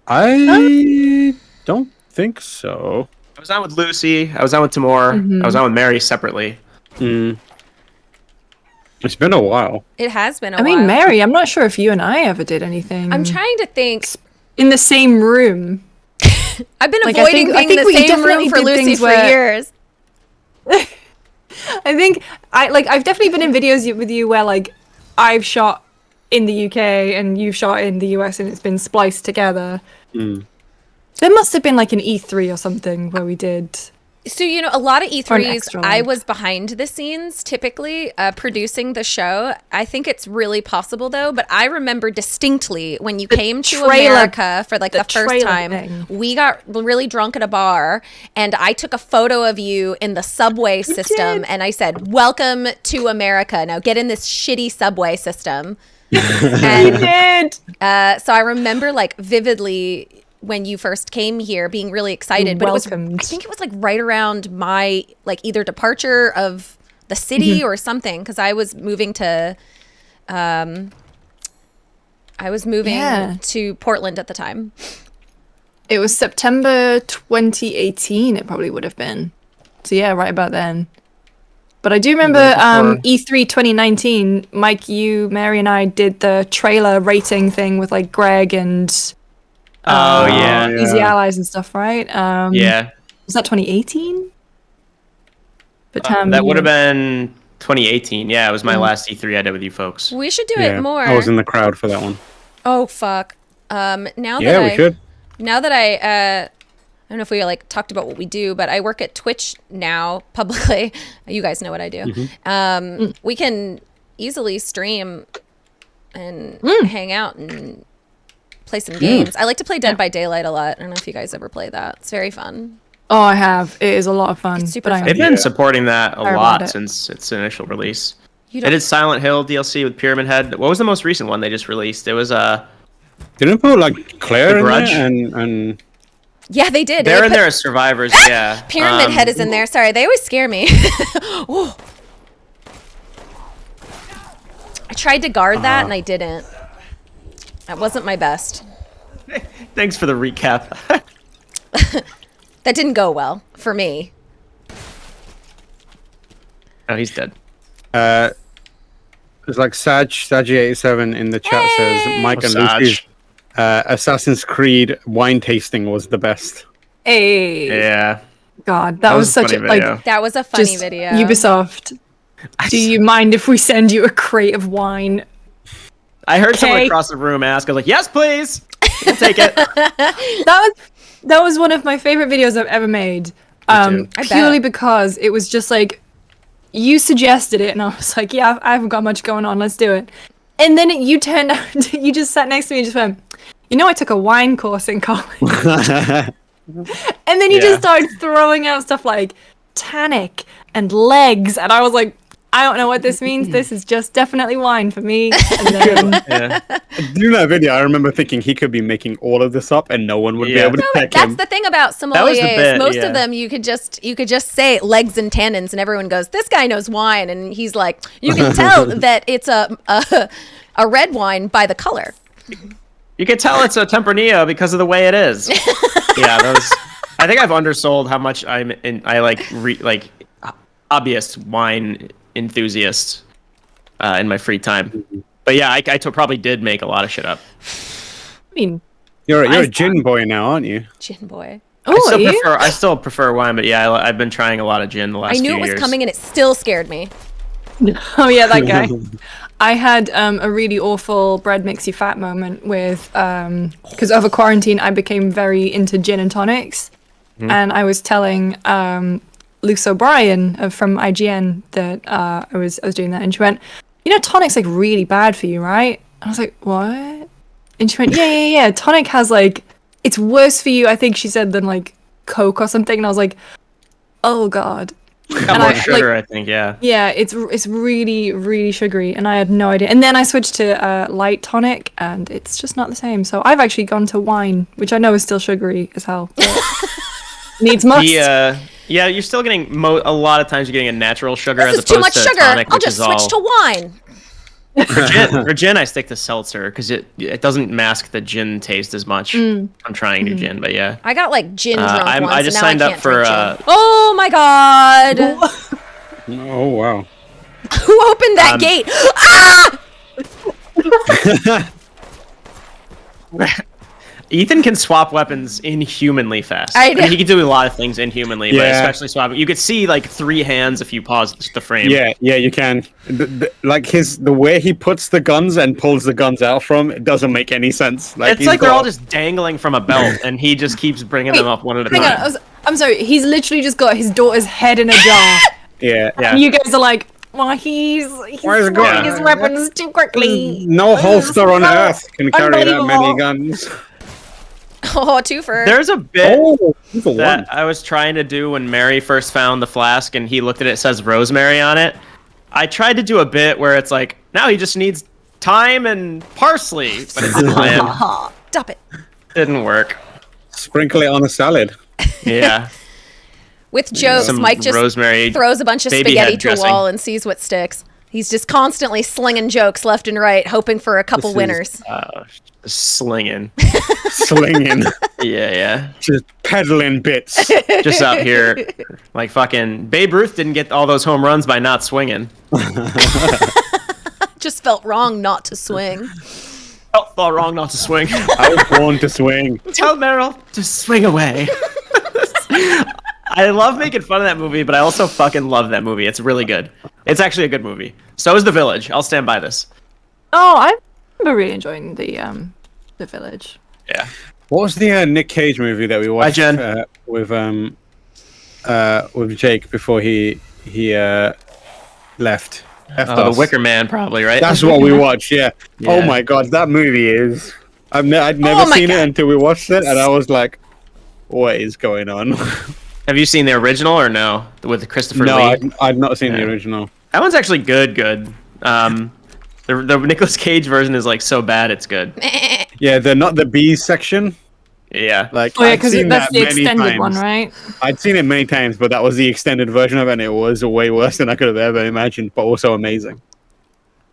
I don't think so. I was on with Lucy. I was on with Timur. I was on with Mary separately. Mm. It's been a while. It has been a I while. mean, Mary, I'm not sure if you and I ever did anything I'm trying to think. in the same room. I've been Like, I avoiding think- being I in think the we same definitely room for did Lucy things for where- years. I think I've definitely been in videos with you where like I've shot in the UK and you've shot in the US and it's been spliced together. Mm. There must have been like an E3 or something where we did. So, you know, a lot of Or an E3s, extra I large. was behind the scenes, typically, producing the show. I think it's really possible, though, but I remember distinctly when you came to trailer- America for, like, the the first trailer time, thing. we got really drunk at a bar, and I took a photo of you in the subway system, did. and I said, "Welcome to America. Now get in this shitty subway system." We And did. so I remember, like, vividly when you first came here being really excited, but Welcomed. I think it was like right around my like either departure of the city or something, because I was moving to Yeah. to Portland at the time. It was September 2018. It probably would have been. So yeah, right about then. But I do remember E3 2019. Mike, you, Mary, and I did the trailer rating thing with like Greg and Oh, yeah. Easy Allies and stuff, right? Yeah. Was that 2018? But That would have been 2018. Yeah, it was my last E3 I did with you folks. We should do Yeah, it more. I was in the crowd for that one. Oh fuck. Now Yeah, that we should. Now that I don't know if we like talked about what we do, but I work at Twitch now publicly. You guys know what I do. We can easily stream and hang out and play some games. I like to play Dead by Daylight a lot. I don't know if you guys ever play that. It's very fun. Oh, I have. It is a lot of fun. It's super but fun. They've been supporting that a Sorry about lot it. since its initial release. You They don't, did Silent Hill DLC with Pyramid Head. What was the most recent one they just released? It was Didn't put like Claire The in Grudge? there and yeah, they did. they're They in put- there as survivors. Yeah, Pyramid Head is in there. Sorry, they always scare me. Ooh. I tried to guard that and I didn't. That wasn't my best. Thanks for the recap. That didn't go well for me. Oh, he's dead. there's like Sagi87 in the chat says Mike and Sag. Lucy's Assassin's Creed wine tasting was the best. Hey, Yeah. God, that was a such funny a like video. That was a funny just video. Ubisoft. Do you mind if we send you a crate of wine? I heard someone Okay. across the room ask. I was like, "Yes, please. We'll take it." That was one of my favorite videos I've ever made. too. I Purely bet. because it was just like you suggested it, and I was like, "Yeah, I haven't got much going on. Let's do it." And then you turned out, you just sat next to me and just went, "You know, I took a wine course in college." And then you Yeah. just started throwing out stuff like tannic and legs, and I was like, I don't know what this means. This is just definitely wine for me. And then, Yeah. During that video, I remember thinking he could be making all of this up, and no one would be Yeah. able to No, check but that's him. the thing about was the sommeliers. bit, Most yeah. of them you could just say legs and tannins, and everyone goes, "This guy knows wine," and he's like, "You can tell that it's a red wine by the color." You can tell it's a Tempranillo because of the way it is. Yeah, those. I think I've undersold how much I like hobbyist wine enthusiast in my free time. But yeah, I probably did make a lot of shit up. I mean, You're a gin boy now, aren't you? Gin boy. I still prefer wine, but yeah, I've been trying a lot of gin the last I few knew it was years. coming, and it still scared me. Oh yeah, that guy. I had a really awful bread makes you fat moment with because over quarantine I became very into gin and tonics, and I was telling Luce O'Brien from IGN that I was doing that, and she went, "You know, tonic's like really bad for you, right?" I was like, "What?" And she went, "Yeah. Tonic has like it's worse for you, I think she said, than like Coke or something." And I was like, "Oh God." Got more sugar, I think. Yeah. Yeah, it's really, really sugary, and I had no idea. And then I switched to light tonic, and it's just not the same. So I've actually gone to wine, which I know is still sugary as hell. But needs must. Yeah, you're still getting a lot of times you're getting a natural sugar This as is too opposed much to sugar. tonic, I'll which just is switch all. to wine. For gin, I stick to seltzer because it doesn't mask the gin taste as much. I'm trying new gin, but yeah. I got like gin drunk I once, just and now signed I up can't for, drink gin. Oh my God! Oh wow. Who opened that gate? Ah! Ethan can swap weapons inhumanly fast. I mean, he can do a lot of things inhumanly, but Yeah. especially swapping. You could see like 3 hands if you pause the frame. Yeah, you can. Like the way he puts the guns and pulls the guns out from it doesn't make any sense. Like It's like they're all just dangling from a belt, and he just keeps bringing them up one at a Hang time. on, I'm sorry. He's literally just got his daughter's head in a jar. yeah. And you guys are like, "Well, he's Why is it swinging going- his weapons too quickly." No holster on so earth can carry that many unbelievable. guns. Oh, twofer. There's a bit Oh, for one. that I was trying to do when Mary first found the flask, and he looked at it, it says rosemary on it. I tried to do a bit where it's like, now he just needs thyme and parsley, but it didn't land. Stop it. Didn't work. Sprinkle it on a salad. Yeah. With jokes, Some Mike just rosemary throws a bunch of baby spaghetti head to a dressing. wall and sees what sticks. He's just constantly slinging jokes left and right, hoping for a couple This is- winners. Slinging. Slinging. Yeah. Just peddling bits. Just out here. Like fucking Babe Ruth didn't get all those home runs by not swinging. Just felt wrong not to swing. Oh, felt wrong not to swing. I was born to swing. Tell Meryl to swing away. I love making fun of that movie, but I also fucking love that movie. It's really good. It's actually a good movie. So is The Village. I'll stand by this. Oh, I remember really enjoying the Village. Yeah. What was the Nick Cage movie that we watched Jen. with Jake before he left? The us? Wicker Man, probably, right? That's what we watched. Yeah. Yeah. Oh my god, that movie is. I'd never Oh my seen God. it until we watched it, and I was like, "What is going on?" Have you seen the original or no? With Christopher No, Lee? I'd not seen the Yeah. original. That one's actually good. The Nicolas Cage version is like so bad it's good. Yeah, they're not the bees section. Yeah. Like, Oh yeah, I'd because seen that's that the many extended one, times. right? I'd seen it many times, but that was the extended version of it, and it was way worse than I could have ever imagined, but also amazing.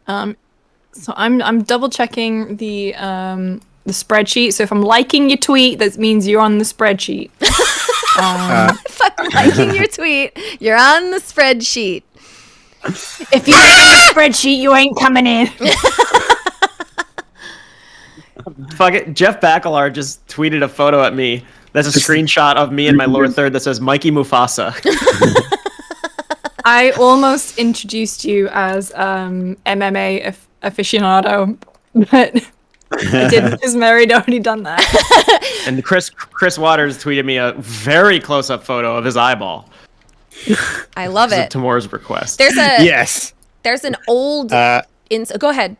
So I'm double checking the spreadsheet. So if I'm liking your tweet, that means you're on the spreadsheet. Fucking liking your tweet. You're on the spreadsheet. If you're on the spreadsheet, you ain't coming in. Fuck it. Jeff Bakalar just tweeted a photo at me. That's a screenshot of me in my lower third that says Mikey Mufasa. I almost introduced you as MMA aficionado, but I didn't because Mary had already done that. And Chris Waters tweeted me a very close-up photo of his eyeball. I love This is it. Tamor's request. There's Yes. an old go ahead.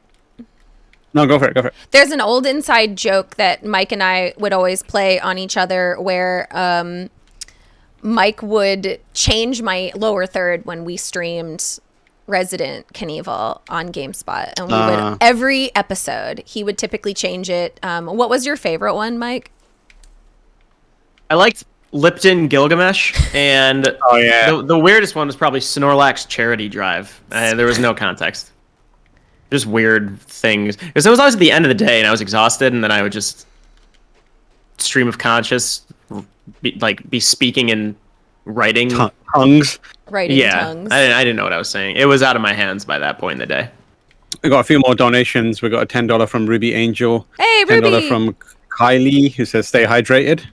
No, go for it. Go for it. There's an old inside joke that Mike and I would always play on each other where Mike would change my lower third when we streamed resident Kinevil on GameSpot, and we would every episode he would typically change it. What was your favorite one, Mike? I liked Lipton Gilgamesh, and the weirdest one was probably Snorlax Charity Drive. There was no context. Just weird things. Because it was always at the end of the day, and I was exhausted, and then I would just stream of conscious, be speaking and writing. Tongues. Writing tongues. I didn't know what I was saying. It was out of my hands by that point in the day. We got a few more donations. We got a $10 from Ruby Angel. Hey, $10 Ruby! from Kylie, who says, "Stay hydrated."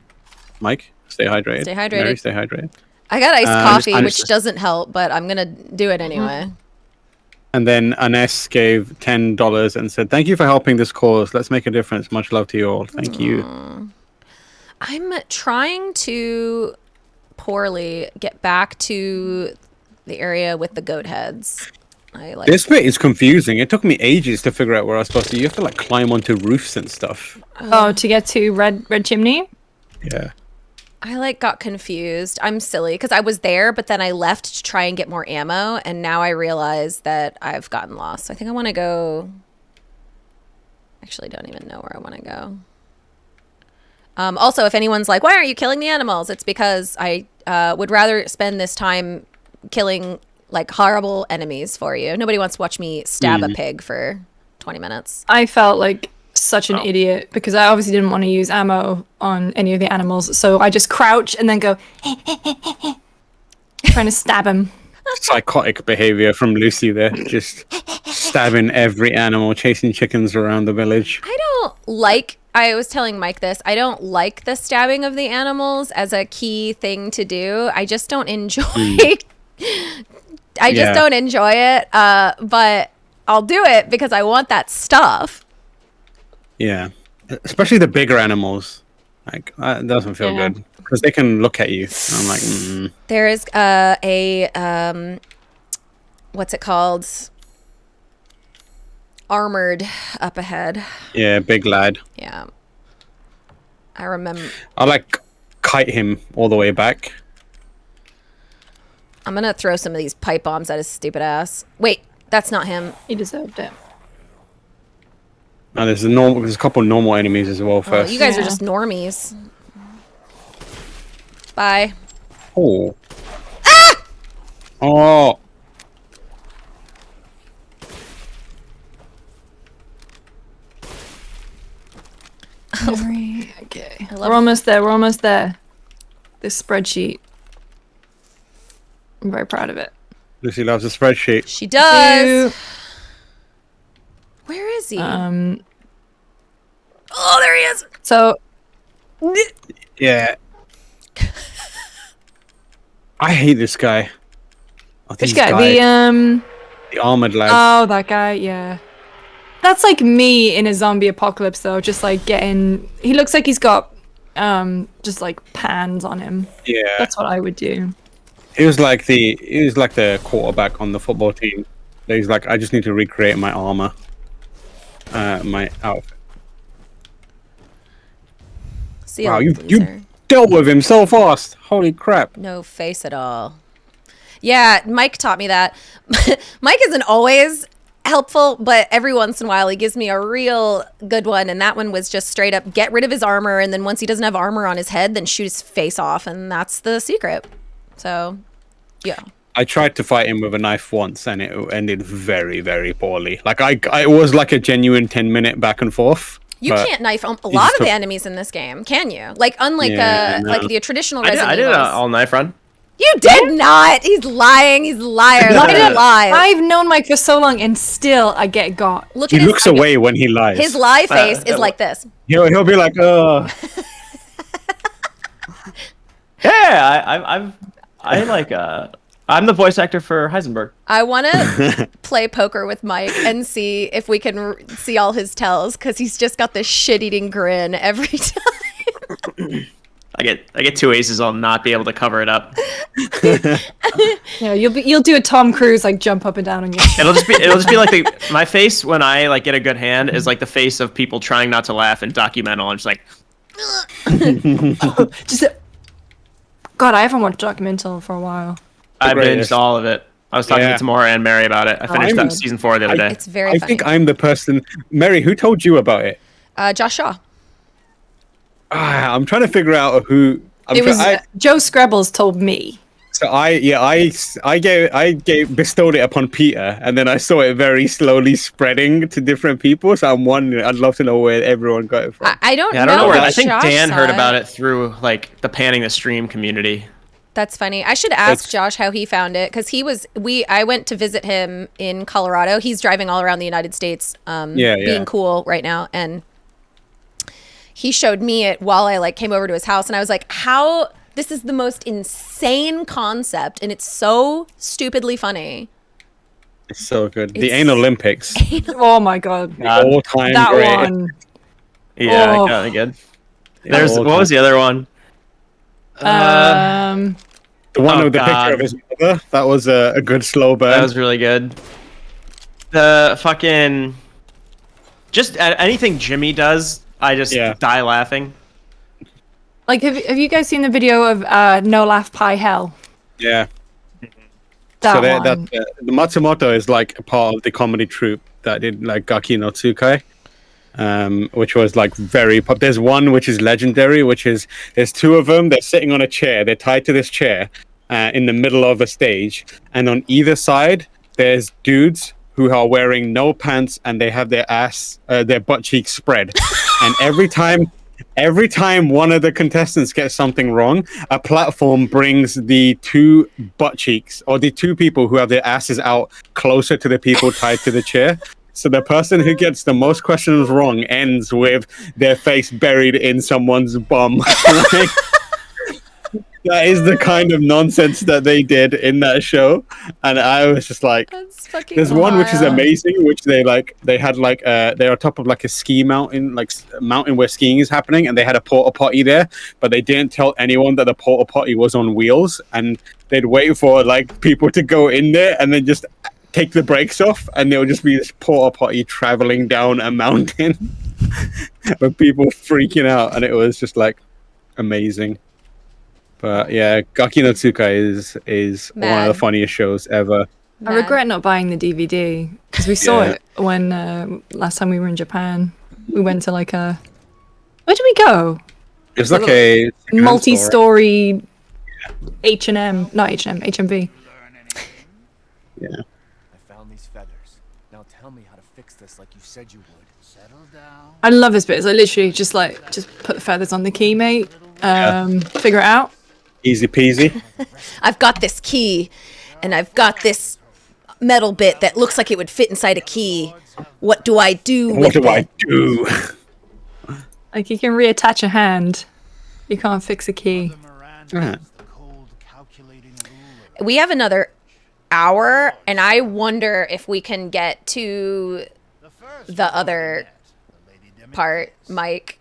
Mike, stay hydrated. Stay hydrated. Mary, stay hydrated. I got iced coffee, Anis- which doesn't help, but I'm gonna do it anyway. And then Ines gave $10 and said, "Thank you for helping this cause. Let's make a difference. Much love to you all. Thank you." I'm trying to poorly get back to the area with the goat heads. This bit is confusing. It took me ages to figure out where I was supposed to. You have to like climb onto roofs and stuff. Oh, to get to Red Chimney? Yeah. I got confused. I'm silly because I was there, but then I left to try and get more ammo, and now I realize that I've gotten lost. So I think I want to go. Actually, don't even know where I want to go. Also, if anyone's like, "Why aren't you killing the animals?" It's because I would rather spend this time killing horrible enemies for you. Nobody wants to watch me stab a pig for 20 minutes. I felt like such an idiot because I obviously didn't want to use ammo on any of the animals, so I just crouch and then go trying to stab him. Psychotic behavior from Lucy there, just stabbing every animal, chasing chickens around the village. I was telling Mike this. I don't like the stabbing of the animals as a key thing to do. I just don't enjoy don't enjoy it. But I'll do it because I want that stuff. Yeah, especially the bigger animals. It doesn't feel good because they can look at you. I'm like, There is what's it called? Armored up ahead. Yeah, big lad. Yeah. I remember. I kite him all the way back. I'm gonna throw some of these pipe bombs at his stupid ass. Wait, that's not him. He deserved it. Now there's a couple normal enemies as well first. Oh, you guys are just normies. Bye. Oh. Ah! Oh. Okay. We're almost there. We're almost there. This spreadsheet. I'm very proud of it. Lucy loves a spreadsheet. She does. Where is he? Oh, there he is. So. Yeah. I hate this guy. Which guy? The armored lad. Oh, that guy. Yeah. That's like me in a zombie apocalypse, though. Just getting. He looks like he's got, just pans on him. Yeah. That's what I would do. He was like the quarterback on the football team. He's like, I just need to recreate my armor, my outfit. See Wow, you dealt with him so fast. Holy crap. No face at all. Yeah, Mike taught me that. Mike isn't always helpful, but every once in a while he gives me a real good one, and that one was just straight up get rid of his armor, and then once he doesn't have armor on his head, then shoot his face off, and that's the secret. So, yeah. I tried to fight him with a knife once, and it ended very, very poorly. It was like a genuine 10-minute back and forth. You can't knife a lot of the enemies in this game, can you? Unlike the traditional Resident I did an Evils. all-knife run. You did not. He's lying. He's a liar. Look at him lie. I've known Mike for so long, and still I get got. He looks away when he lies. His lie face is like this. He'll be like, Yeah, I'm the voice actor for Heisenberg. I want to play poker with Mike and see if we can see all his tells, because he's just got this shit-eating grin every time. I get two aces. I'll not be able to cover it up. Yeah, you'll do a Tom Cruise jump up and down on your. It'll just be like my face when I get a good hand is like the face of people trying not to laugh in documental. I'm just like. God, I haven't watched documental for a while. I binged all of it. I was talking Yeah. to Tamora and Mary about it. I finished I'm- up season 4 the other day. It's very I funny. think I'm the person. Mary, who told you about it? Josh Shaw. I'm trying to figure out who. It was Joe Scrabbles told me. So I bestowed it upon Peter, and then I saw it very slowly spreading to different people. So I'm wondering. I'd love to know where everyone got it from. I don't Yeah, I know. don't know where. if I think Josh Dan saw heard about it through like the panning the stream community. That's funny. I should ask It's- Josh how he found it because I went to visit him in Colorado. He's driving all around the United States, being cool right now, and he showed me it while I like came over to his house, and I was like, "How? This is the most insane concept, and it's so stupidly funny." It's so good. The It's- Anal Olympics, Oh my god. all-time That great. one. Yeah, Oh. kind of good. There's all what was the other one? The one Oh, with the God. picture of his mother. That was a good slow burn. That was really good. The fucking just anything Jimmy does, I just die laughing. Like, have you guys seen the video of No Laugh Pie Hell? Yeah. That So one. the Matsumoto is like a part of the comedy troupe that did like Gaki no Tsukai, which was like very pop. There's one which is legendary, which is there's two of them. They're sitting on a chair. They're tied to this chair in the middle of a stage, and on either side there's dudes who are wearing no pants and they have their butt cheeks spread, and every time one of the contestants gets something wrong, a platform brings the two butt cheeks or the two people who have their asses out closer to the people tied to the chair. So the person who gets the most questions wrong ends with their face buried in someone's bum. Like, that is the kind of nonsense that they did in that show, and I was just like, That's fucking there's one which is wild. amazing, which they had they're on top of like a ski mountain, like a mountain where skiing is happening, and they had a porta potty there, but they didn't tell anyone that the porta potty was on wheels, and they'd wait for like people to go in there and then just take the brakes off, and there would just be this porta potty traveling down a mountain with people freaking out, and it was just like amazing. But yeah, Gaki no Tsukai is one of Mad. the funniest shows ever. I regret not buying the DVD because we saw it when last time we were in Japan. We went to like a where did we go? It's like a Multi-story H&M, not H&M, HMV. Yeah. I found these feathers. Now tell me how to fix this like you said you would. Settle down. I love this bit. It's like literally just put the feathers on the key, mate. Figure it out. Easy peasy. I've got this key, and I've got this metal bit that looks like it would fit inside a key. What do I do What with do I it? do? Like you can reattach a hand. You can't fix a key. Yeah. The cold, calculating ruler. We have another hour, and I wonder if we can get to the other part, Mike,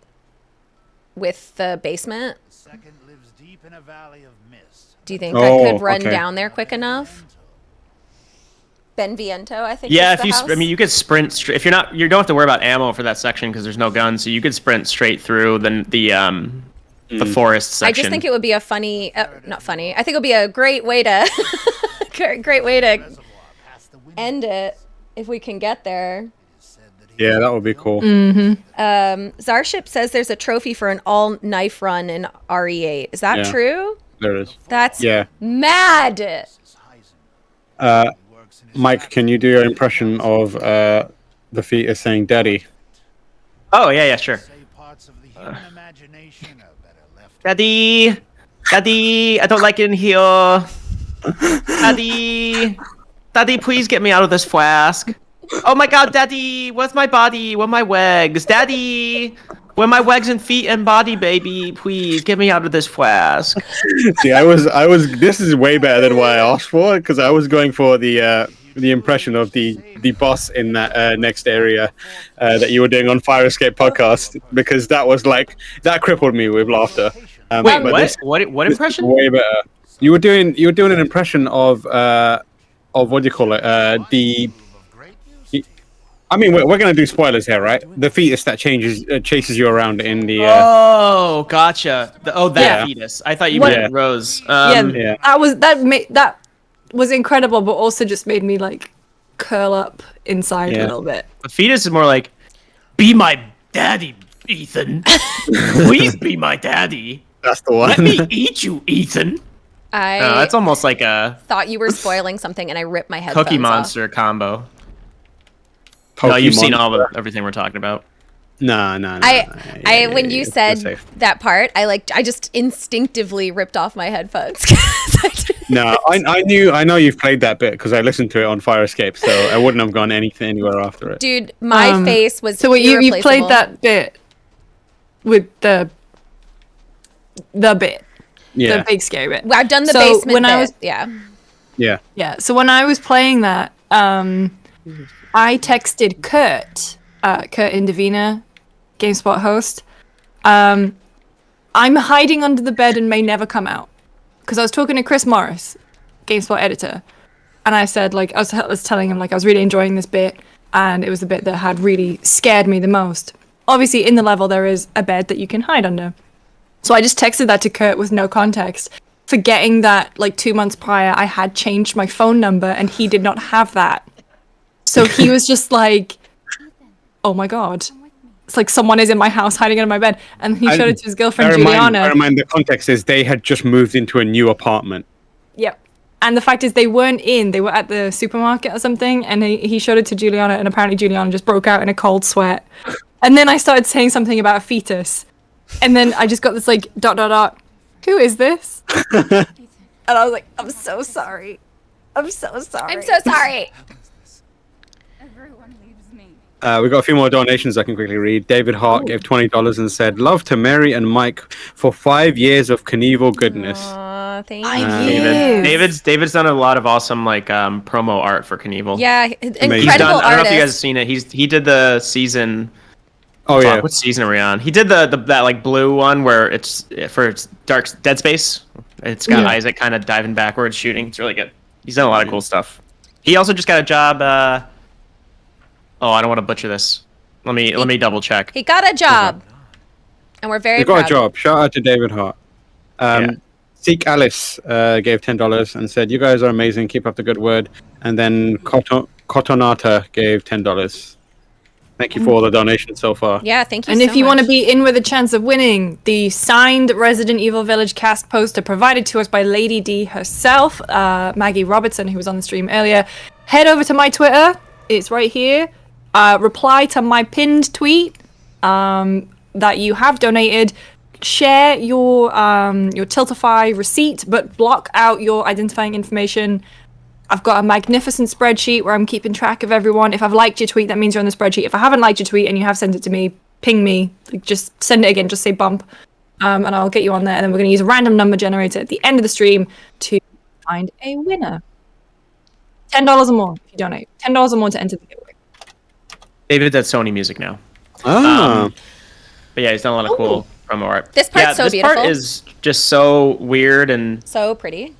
with the basement. Second lives deep in a valley of mist. Do you think I could Oh, run okay. down there quick enough? Beneviento, I think. Yeah, is if the you, house. I mean, you could sprint. If you're not, you don't have to worry about ammo for that section because there's no guns, so you could sprint straight through the forest section. I just think it would be a funny, not funny. I think it would be a great way to, great way to end it if we can get there. Yeah, that would be cool. Zarship says there's a trophy for an all knife run in RE8. Is that Yeah. true? There is. That's Yeah. mad. Mike, can you do your impression of the fetus saying "daddy"? Oh yeah, sure. Say parts of the human imagination are better left. Daddy, Daddy, I don't like it in here. Daddy, Daddy, please get me out of this flask. Oh my God, Daddy, where's my body? Where are my legs? Daddy, where are my legs and feet and body, baby? Please get me out of this flask. See, I was. This is way better than what I asked for because I was going for the impression of the boss in that next area that you were doing on Fire Escape podcast because that was like that crippled me with laughter. Wait, but what? this- What this is impression? way better. You were doing an impression of what do you call it? I mean, we're gonna do spoilers here, right? The fetus that chases you around in the. Oh, gotcha. That Yeah. fetus. I thought you What- meant Rose. Yeah, yeah. that was incredible, but also just made me like curl up inside a Yeah. little bit. The fetus is more like, be my daddy, Ethan. Please be my daddy. That's the Let one. me eat you, Ethan. I That's almost like a thought you were spoiling something, and I ripped my headphones Cookie off. Monster combo. No, you've seen everything we're talking about. No. When you it's said safe. that part, I just instinctively ripped off my headphones. No, I know you've played that bit because I listened to it on Fire Escape, so I wouldn't have gone anywhere after it. Dude, my face was So wait, you irreplaceable. played that bit with the bit, Yeah, the big scary bit. Well, I've done the So basement when bit. I was- yeah. yeah. Yeah. So when I was playing that, I texted Kurt Indivina, GameSpot host. I'm hiding under the bed and may never come out, because I was talking to Chris Morris, GameSpot editor, and I said, like, I was telling him, like, I was really enjoying this bit, and it was the bit that had really scared me the most. Obviously, in the level, there is a bed that you can hide under. So I just texted that to Kurt with no context, forgetting that, like, 2 months prior, I had changed my phone number, and he did not have that. So he was just like, oh my god. It's like someone is in my house hiding under my bed. And he showed it to his girlfriend, Juliana. Bear in mind, the context is they had just moved into a new apartment. Yep. And the fact is they weren't in, they were at the supermarket or something, and he showed it to Juliana, and apparently Juliana just broke out in a cold sweat. And then I started saying something about a fetus. And then I just got this like ... Who is this? And I was like, I'm so sorry. I'm so sorry. I'm so sorry. Everyone leaves me. We got a few more donations I can quickly read. David Hart gave $20 and said, "Love to Mary and Mike for 5 years of Kinevil goodness." Aw, thank you. David's done a lot of awesome like promo art for Kinevil. Yeah, He's incredible done. I don't know if you guys have artist. seen it. He did the season. Oh yeah. What season are we on? He did that like blue one where it's for Dark Dead Space. It's got Isaac kind of diving backwards shooting. It's really good. He's done a lot of cool stuff. He also just got a job. Oh, I don't want to butcher this. Let me double check. He got a job, and we're very You got proud. a job. Shout out to David Hart. Yeah. Seek Alice gave $10 and said, "You guys are amazing. Keep up the good word." And then Cotonata gave $10. Thank you for all the donations so far. Yeah, thank you And so if you want to much. be in with a chance of winning, the signed Resident Evil Village cast poster provided to us by Lady D herself, Maggie Robertson, who was on the stream earlier, head over to my Twitter. It's right here. Reply to my pinned tweet that you have donated. Share your Tiltify receipt, but block out your identifying information. I've got a magnificent spreadsheet where I'm keeping track of everyone. If I've liked your tweet, that means you're on the spreadsheet. If I haven't liked your tweet and you have sent it to me, ping me. Like, just send it again. Just say bump, and I'll get you on there. And then we're going to use a random number generator at the end of the stream to find a winner. $10 or more if you donate. $10 or more to enter the giveaway. David's at Sony Music now. Ah. But yeah, he's done a lot of cool promo art. This part's so this beautiful. part is just so weird and So pretty.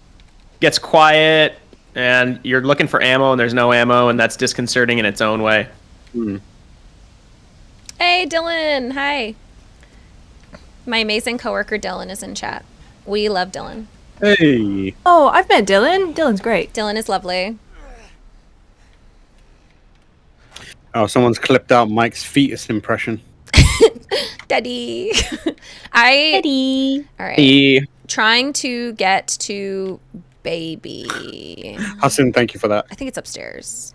gets quiet, and you're looking for ammo, and there's no ammo, and that's disconcerting in its own way. Hey, Dylan. Hi. My amazing coworker Dylan is in chat. We love Dylan. Hey. Oh, I've met Dylan. Dylan's great. Dylan is lovely. Oh, someone's clipped out Mike's fetus impression. Daddy. Daddy. All right. Trying to get to baby. Hassan, thank you for that. I think it's upstairs.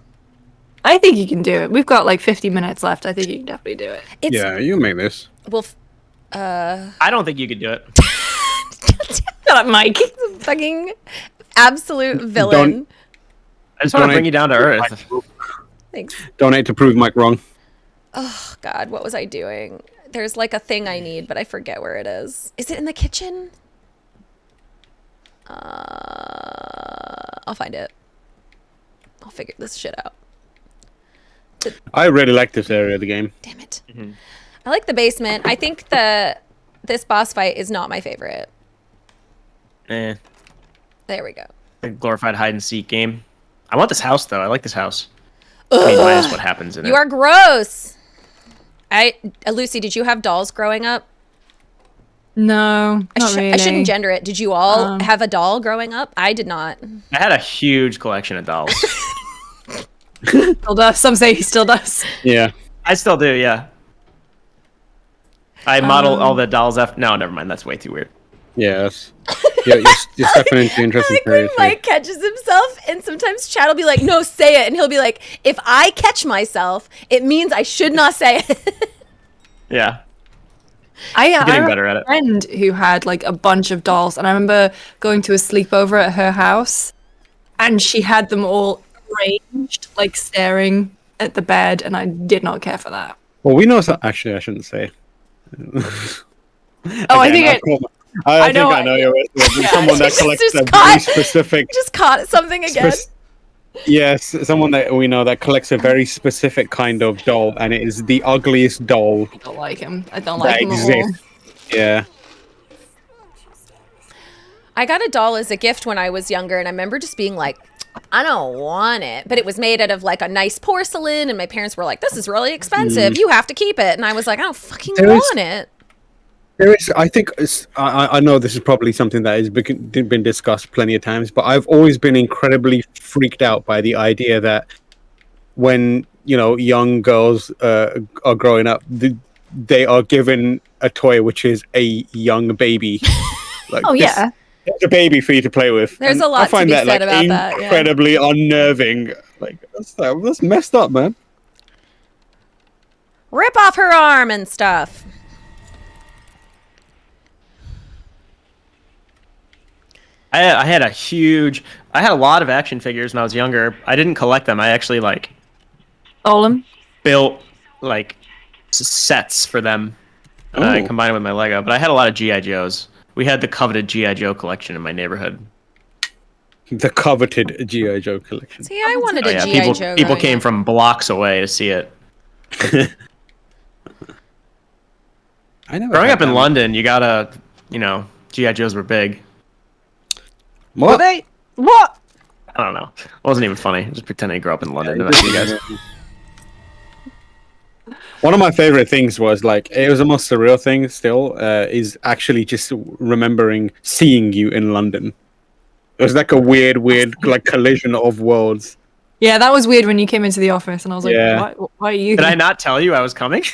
I think you can do it. We've got like 50 minutes left. I think you can definitely do it. It's Yeah, you make this. well. I don't think you could do it. Shut up, Mike. Fucking absolute villain. I just want to bring you down to earth. Thanks. Donate to prove Mike wrong. Oh God, what was I doing? There's like a thing I need, but I forget where it is. Is it in the kitchen? I'll find it. I'll figure this shit out. I really like this area of the game. Damn it. I like the basement. I think this boss fight is not my favorite. Eh, There we go. a glorified hide and seek game. I want this house though. I like this house. I mean, minus what happens in it. You are gross. Lucy, did you have dolls growing up? No, not really. I shouldn't gender it. Did you all have a doll growing up? I did not. I had a huge collection of dolls. Still does. Some say he still does. Yeah. I still do, yeah. I model all the dolls after. No, never mind. That's way too weird. Yes. You're stepping into interesting Like when territory. Mike catches himself, and sometimes Chad will be like, "No, say it," and he'll be like, "If I catch myself, it means I should not say it." Yeah. I Getting have better at a it. friend who had like a bunch of dolls, and I remember going to a sleepover at her house, and she had them all arranged, like staring at the bed, and I did not care for that. Well, we know. Actually, I shouldn't say. I think I think I know you're someone that Just collects a very caught- specific. Just caught something again. Yes, someone that we know that collects a very specific kind of doll, and it is the ugliest doll I don't like him. I don't that like him at all. exists. Yeah. I got a doll as a gift when I was younger, and I remember just being like, I don't want it. But it was made out of like a nice porcelain, and my parents were like, this is really expensive. You have to keep it. And I was like, I don't fucking want it. There is, I think, I know this is probably something that has been discussed plenty of times, but I've always been incredibly freaked out by the idea that when, young girls are growing up, they are given a toy which is a young baby. Like, Oh yeah. It's a baby for you to play with. There's And a lot I find to be that said about that, yeah. incredibly unnerving. Like, that's messed up, man. Rip off her arm and stuff. I had a lot of action figures when I was younger. I didn't collect them. I actually Olem. built sets for them. I Ooh. combined it with my Lego, but I had a lot of GI Joes. We had the coveted GI Joe collection in my neighborhood. The coveted G.I. Joe collection. See, I wanted Oh, a yeah, G.I. Joe. people growing came up. from blocks away to see it. I never Growing had up in them. London, you gotta, GI Joes were big. What? What? I don't know. It wasn't even funny. Just pretending to grow up in London. And you guys. One of my favorite things was it was the most surreal thing still, is actually just remembering seeing you in London. It was like a weird collision of worlds. Yeah, that was weird when you came into the office, and I was like, Yeah. why are you? Did I not tell you I was coming? I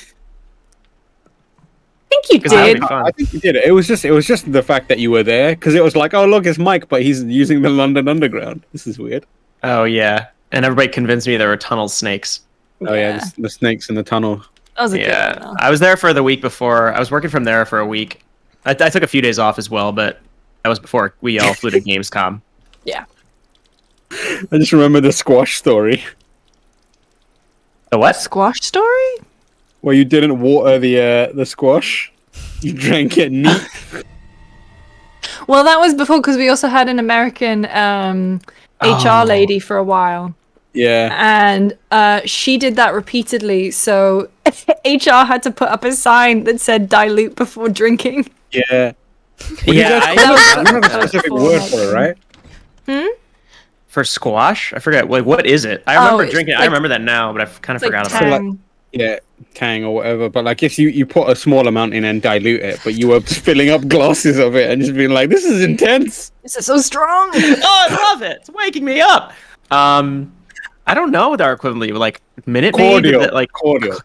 think you 'Cause that would did. be fun. I think you did it. It was just the fact that you were there, because it was like, oh look, it's Mike, but he's using the London Underground. This is weird. Oh yeah, and everybody convinced me there were tunnel snakes. Oh yeah, the snakes in the tunnel. That was a good Yeah, one. I was there for the week before. I was working from there for a week. I took a few days off as well, but that was before we all flew to Gamescom. Yeah. I just remember the squash story The what? Squash story? where you didn't water the squash. You drank it neat. Well, that was before, because we also had an American HR lady for a while. Yeah. And she did that repeatedly, so HR had to put up a sign that said dilute before drinking. Yeah. Yeah, I don't have a specific word for it, right? for squash. I forget. What is it? I remember it's drinking. I like- remember that now, but I kind of It's forgot like about it. tang. Yeah, tang or whatever. But if you put a small amount in and dilute it, but you were filling up glasses of it and just being like, this is intense. This is so strong. Oh, I love it. It's waking me up. I don't know what our equivalent would be. Like Minute Maid? Cordial. Did that, Cordial.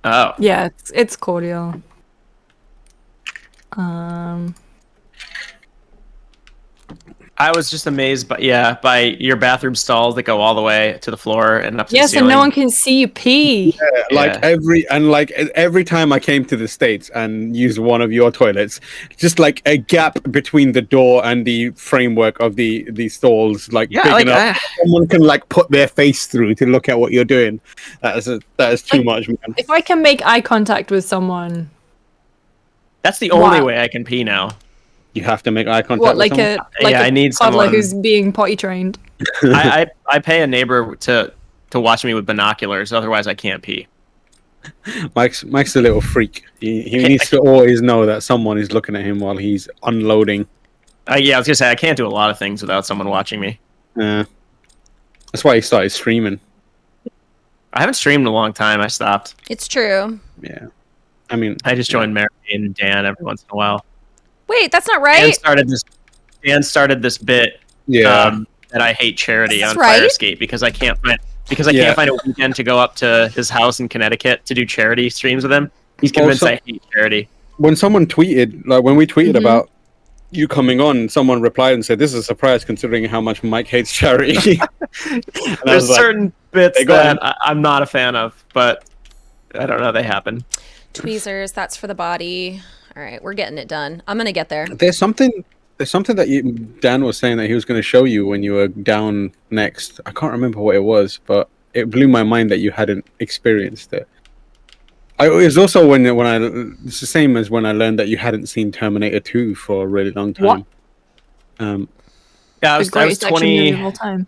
Oh. Yeah, it's cordial. I was just amazed by your bathroom stalls that go all the way to the floor and up to the Yes, ceiling. and no one can see you pee. Every time I came to the States and used one of your toilets, just like a gap between the door and the framework of the stalls, big enough. Someone can put their face through to look at what you're doing. That is too much, man. If I can make eye contact with someone, That's the only Wow. way I can pee now. You have to make eye contact. what, with like someone? I need toddler someone. who's being potty trained? I pay a neighbor to watch me with binoculars. Otherwise, I can't pee. Mike's a little freak. He needs to always know that someone is looking at him while he's unloading. Yeah, I was gonna say I can't do a lot of things without someone watching me. That's why he started streaming. I haven't streamed in a long time. I stopped. It's true. Yeah, I mean, I just join Mary and Dan every once in a while. Wait, that's not Dan right. started this bit. Yeah. That I hate charity Is on this right? Fire Escape because I can't find Yeah. can't find a weekend to go up to his house in Connecticut to do charity streams with him. He's convinced Also- I hate charity. When someone tweeted, like when we tweeted Mhm. about you coming on, someone replied and said, "This is a surprise considering how much Mike hates charity." And I There's was like, certain bits they go that I'm not a fan of, but I don't know, they happen. Tweezers, that's for the body. All right, we're getting it done. I'm gonna get there. There's something that Dan was saying that he was going to show you when you were down next. I can't remember what it was, but it blew my mind that you hadn't experienced it. It was also when it's the same as when I learned that you hadn't seen Terminator 2 for a really long time. What? Yeah, I The was greatest action movie 20. of all time.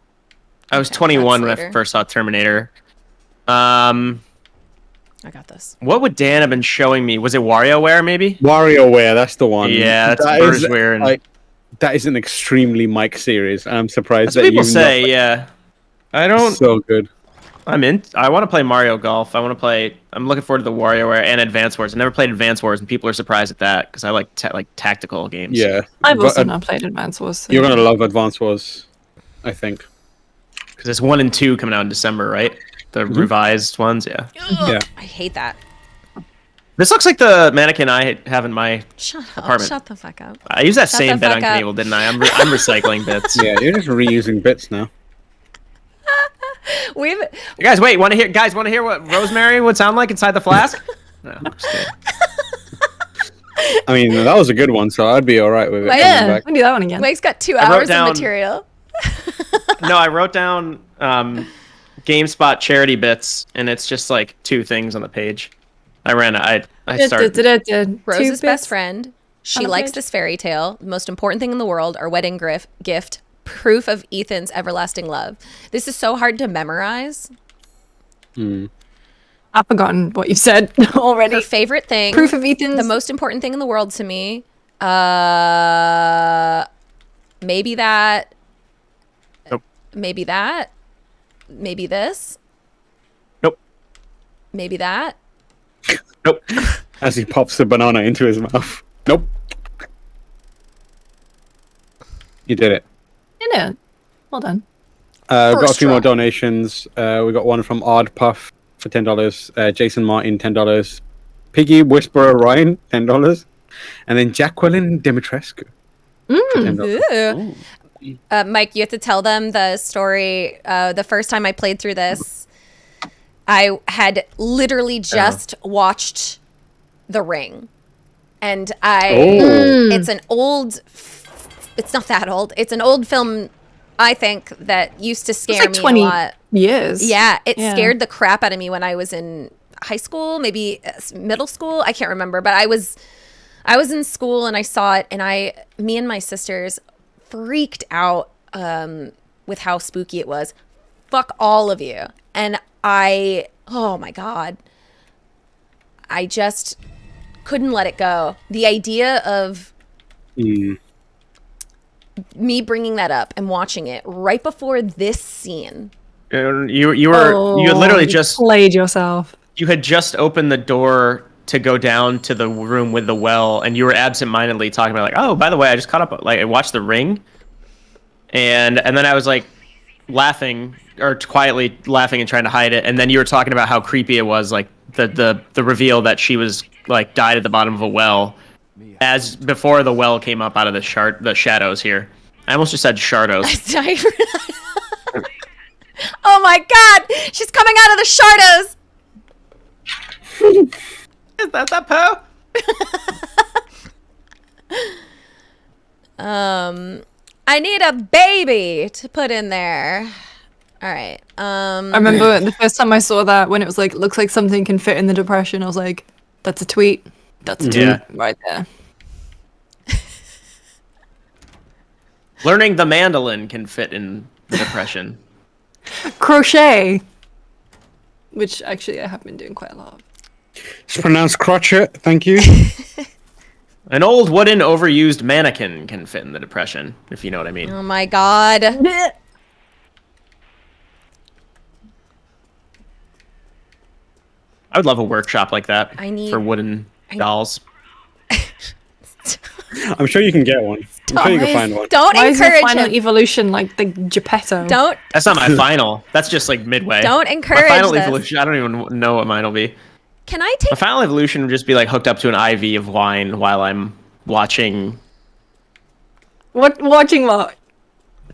I was Okay, 21 when that's I later. first saw Terminator. I got this. What would Dan have been showing me? Was it WarioWare maybe? WarioWare, that's the one. Yeah, that's That is, Burzware and like, that is an extremely Mike series. I'm surprised that's that what people you say. Yeah, I don't. So good. I want to play Mario Golf. I'm looking forward to the WarioWare and Advance Wars. I never played Advance Wars, and people are surprised at that because I like tactical games. Yeah, I've but, also not played Advance Wars. So. You're gonna love Advance Wars, I think. Because it's 1 and 2 coming out in December, right? The revised ones. Yeah. Yeah. I hate that. This looks like the mannequin I have in my Shut up. apartment. Shut the fuck up. I used that Shut same the bit on fuck up. Kinevil, didn't I? I'm recycling bits. Yeah, you're just reusing bits now. We've You guys, wait. Want to hear what rosemary would sound like inside the flask? No, I'm just kidding. I mean, that was a good one, so I'd be all right with it. Well, coming Yeah, back. we can do that one again. Mike's got 2 I wrote hours down- of material. No, I wrote down GameSpot charity bits, and it's just like 2 things on the page. I started. Rose's best friend. She on a likes page. this fairy tale. The most important thing in the world, our wedding gift. Proof of Ethan's everlasting love. This is so hard to memorize. I've forgotten what you said already. Her favorite thing. Proof of Ethan's. The most important thing in the world to me. Maybe that. Nope. Maybe that. Maybe this. Nope. Maybe that. Nope. As he pops the banana into his mouth. Nope. You did it. You know. Well done. Got a First few more try. donations. We got one from Odd Puff for $10. Jason Martin, $10. Piggy Whisperer Ryan, $10. And then Jacqueline Dimitrescu. for $10. Ew. Mike, you have to tell them the story. The first time I played through this, I had literally just watched The Ring. And it's an old, it's not that old. It's an old film, I think, that used to scare It's like me 20 a lot. years. Yeah, it Yeah. scared the crap out of me when I was in high school, maybe middle school. I can't remember, but I was in school and I saw it, and me and my sisters freaked out with how spooky it was. Fuck all of you. And oh my God, I just couldn't let it go. The idea of me bringing that up and watching it right before this scene. You had literally just played yourself. you had just opened the door to go down to the room with the well, and you were absentmindedly talking about like, oh, by the way, I just caught up. Like, I watched The Ring, and then I was like laughing or quietly laughing and trying to hide it, and then you were talking about how creepy it was, like the reveal that she was like died at the bottom of a well, as before the well came up out of the shadows here. I almost just said shardos. Oh my God, she's coming out of the shardos. Is that Poe? I need a baby to put in there. All right. I remember the first time I saw that when it was like, looks like something can fit in the depression. I was like, that's a tweet. That's a tweet Yeah. right there. Learning the mandolin can fit in the depression. Crochet, which actually I have been doing quite a lot of. It's pronounced crotchet. Thank you. An old wooden overused mannequin can fit in the depression, if you know what I mean. Oh my God. I would love a workshop like that I need- for wooden dolls. I'm sure you can get one. I'm sure you can find one. Don't Why is your encourage final him. evolution like the Geppetto? Don't That's not my final. That's just like midway. don't My encourage final this. evolution. I don't even know what mine will be. Can I take? My final evolution would just be like hooked up to an IV of wine while I'm watching Watching what?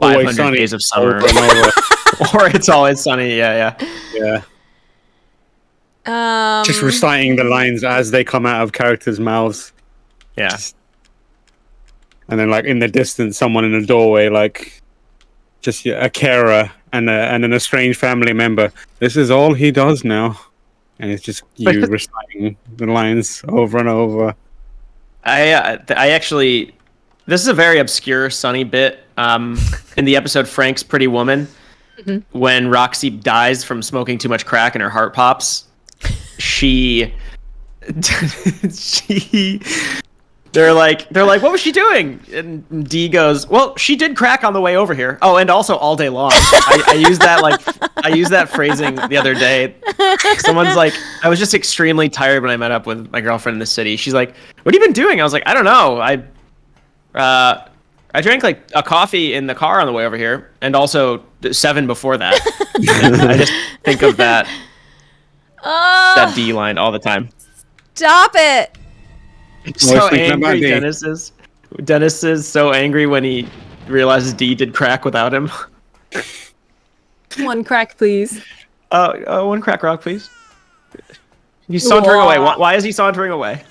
500 Sunny Days of Summer. over and over. Or It's Always Sunny. Yeah, yeah. Yeah. Just reciting the lines as they come out of characters' mouths. Yeah. And then, like, in the distance, someone in the doorway, like, just a carer and an estranged family member. This is all he does now. And it's just you reciting the lines over and over. I actually, this is a very obscure Sunny bit. In the episode Frank's Pretty Woman, when Roxy dies from smoking too much crack and her heart pops, they're like, what was she doing? And Dee goes, well, she did crack on the way over here. Oh, and also all day long. I used that phrasing the other day. Someone's like, I was just extremely tired when I met up with my girlfriend in the city. She's like, what have you been doing? I was like, I don't know. I drank like a coffee in the car on the way over here, and also 7 before that. I just think of that D line all the time. Stop it. So angry Dennis is. Dennis is so angry when he realizes Dee did crack without him. One crack, please. One crack rock, please. He's sauntering away. Why is he sauntering away?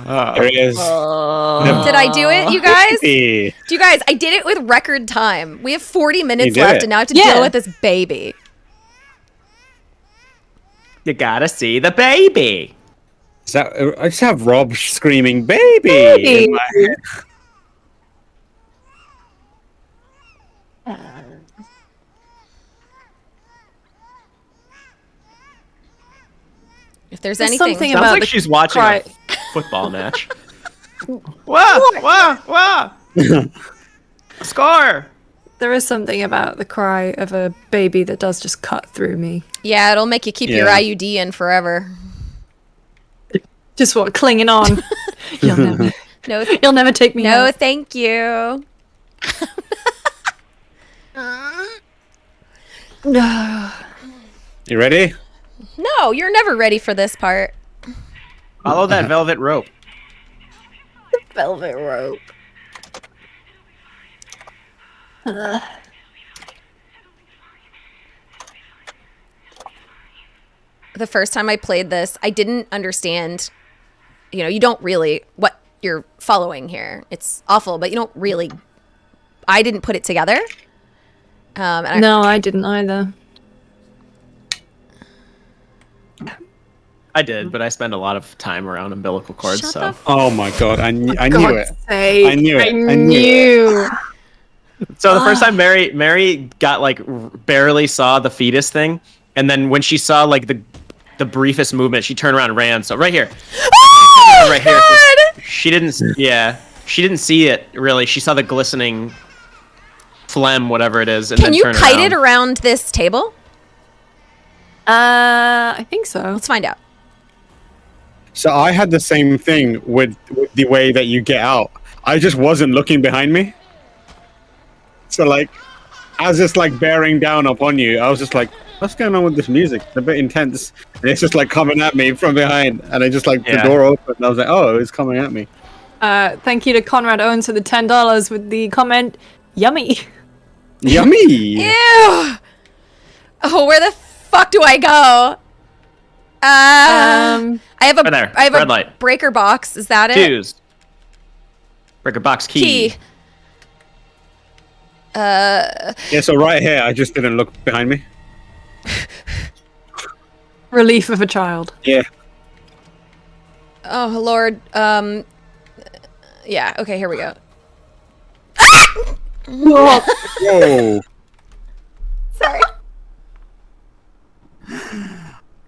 There it is. Did I do it, you guys? Hey. You guys, I did it with record time. We have 40 minutes did left, it. and now I have to Yeah. deal with this baby. You gotta see the baby. Is that, I just have Rob screaming, baby! In my head. If there's There's anything, something Sounds about like the she's watching cry. a football match. Wah! Score! There is something about the cry of a baby that does just cut through me. yeah, it'll make you keep your Yeah. IUD in forever. Just what, clinging on. No, You'll never take me no, out. thank you. No. You ready? No, you're never ready for this part. Follow that velvet rope. Velvet rope. The first time I played this, I didn't understand. You know, you don't really what you're following here. It's awful, but you don't really. I didn't put it together. And No, I didn't either. I did, but I spend a lot of time around umbilical cords, Shut so. the Oh my god, I knew it. God's sake. I knew it. I I knew knew. So the first time Mary got like barely saw the fetus thing, and then when she saw like the briefest movement, she turned around and ran. So right here, Oh, right here. God! She didn't. Yeah, she didn't see it really. She saw the glistening phlegm, whatever it is, and Can then you turn kite around. it around this table? I think so. Let's find out. So I had the same thing with the way that you get out. I just wasn't looking behind me. So like, as it's like bearing down upon you, I was just like, what's going on with this music? It's a bit intense. And it's just like coming at me from behind. And I just like, Yeah. the door opened and I was like, oh, it's coming at me. Thank you to Conrad Owens for the $10 with the comment, yummy. Yummy! Ew! Oh, where the fuck do I go? I have a Right there. I have Red a light. breaker box. Is that it? Choose. Breaker box key. Key. Yeah, so right here, I just didn't look behind me. Relief of a child. Yeah. Oh Lord. Yeah. Okay. Here we go. Whoa! Sorry.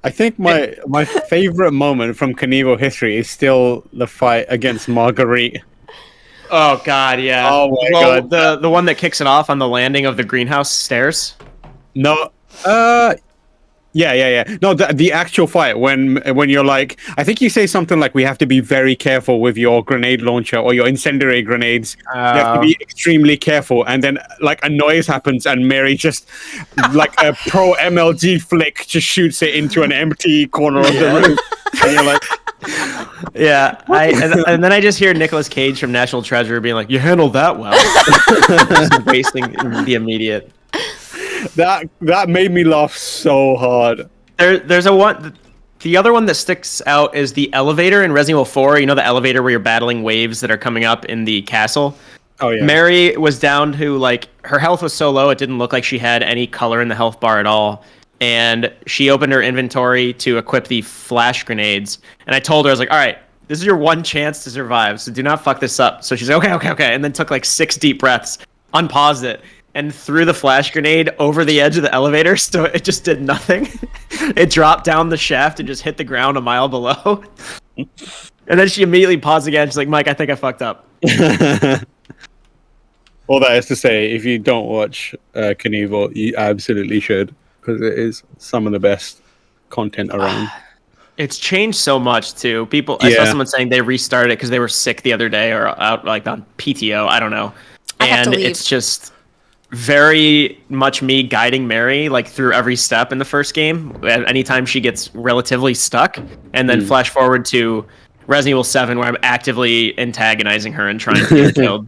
I think my favorite moment from Kinevil history is still the fight against Marguerite. Oh God, yeah. Oh my Well, God. the one that kicks it off on the landing of the greenhouse stairs. No, Yeah. No, the actual fight when you're like, I think you say something like, "We have to be very careful with your grenade launcher or your incendiary grenades. You have to be extremely careful." And then like a noise happens, and Mary just like a pro MLG flick just shoots it into an empty corner of the room, and you're like, Yeah, and then I just hear Nicolas Cage from National Treasure being like, "You handled that well," just wasting the immediate. that made me laugh so hard. There's a one. The other one that sticks out is the elevator in Resident Evil 4. You know the elevator where you're battling waves that are coming up in the castle. Oh yeah. Mary was down to like her health was so low it didn't look like she had any color in the health bar at all. And she opened her inventory to equip the flash grenades. And I told her, I was like, all right, this is your one chance to survive, so do not fuck this up. So she's like, okay. And then took like 6 deep breaths, unpaused it, and threw the flash grenade over the edge of the elevator, so it just did nothing. It dropped down the shaft and just hit the ground a mile below. And then she immediately paused again. She's like, Mike, I think I fucked up. All that is to say, if you don't watch Kinevil, you absolutely should, because it is some of the best content around. It's changed so much too. People, I saw someone saying they restarted it because they were sick the other day or out like on PTO. I don't know. And it's just very much me guiding Mary like through every step in the first game. Anytime she gets relatively stuck, and then flash forward to Resident Evil 7 where I'm actively antagonizing her and trying to get killed.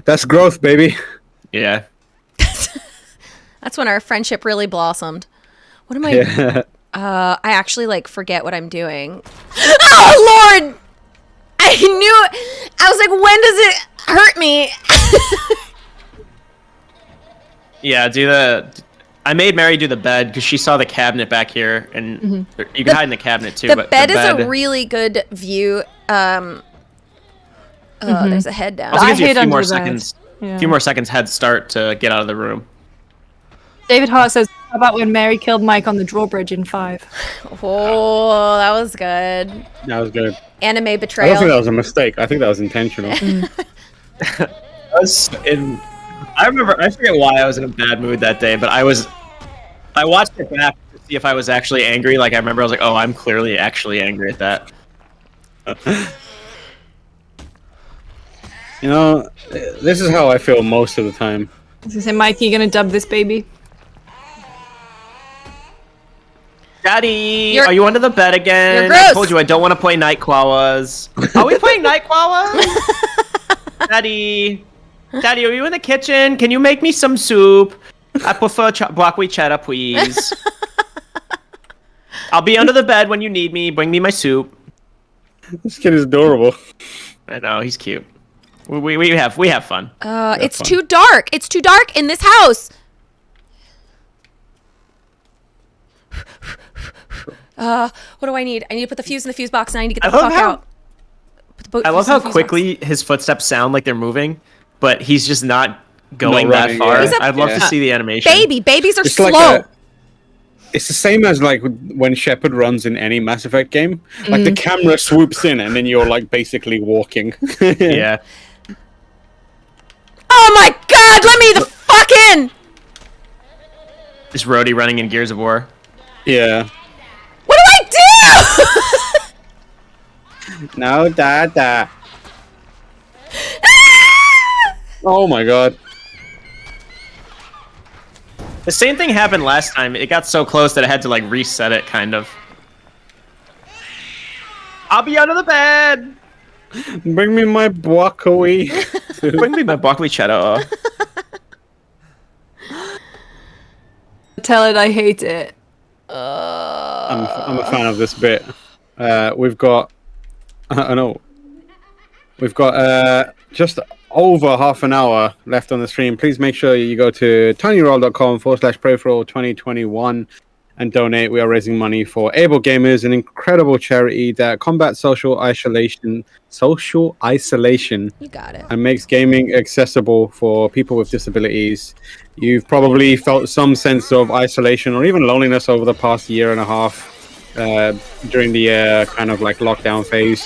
That's growth, baby. Yeah. That's when our friendship really blossomed. What am I? I actually like forget what I'm doing. Oh Lord! I knew. I was like, when does it hurt me? Yeah, I made Mary do the bed because she saw the cabinet back here, and you can hide in the cabinet too. The but bed is a really good view. There's a head down. Also gives you a hid few under more the bed. seconds. Yeah. A few more seconds head start to get out of the room. David Hart says, how about when Mary killed Mike on the drawbridge in 5? Oh, that was good. That was good. Anime I don't betrayal. think that was a mistake. I think that was intentional. I forget why I was in a bad mood that day, but I watched it back to see if I was actually angry. Like I remember I was like, oh, I'm clearly actually angry at that. You know, this is how I feel most of the time. I was gonna say, Mike, you gonna dub this baby? Daddy, are you under the bed again? You're gross. I told you I don't want to play Night Kwawas. Are we playing Night Kwawas? Daddy, are you in the kitchen? Can you make me some soup? I prefer broccoli cheddar, please. I'll be under the bed when you need me. Bring me my soup. This kid is adorable. I know, he's cute. We have fun. It's too dark. It's too dark in this house. What do I need? I need to put the fuse in the fuse box and I need to get the fuck out. I love how quickly his footsteps sound like they're moving, but he's just not going that running, far. yeah. I'd love to see the animation. Babies are It's slow. like it's the same as like when Shepard runs in any Mass Effect game. Like the camera swoops in and then you're like basically walking. Yeah. Oh my god, let me the fuck in! Just Rhodey running in Gears of War. Yeah. What do I do? No, Dada. Oh my god. The same thing happened last time. It got so close that I had to like reset it, kind of. I'll be under the bed. Bring me my broccoli. Bring me my broccoli cheddar. Tell it I hate it. I'm a fan of this bit. We've got just over half an hour left on the stream. Please make sure you go to tinyroll.com/pray2021 and donate. We are raising money for Able Gamers, an incredible charity that combats social isolation You got it. and makes gaming accessible for people with disabilities. You've probably felt some sense of isolation or even loneliness over the past year and a half during the kind of like lockdown phase.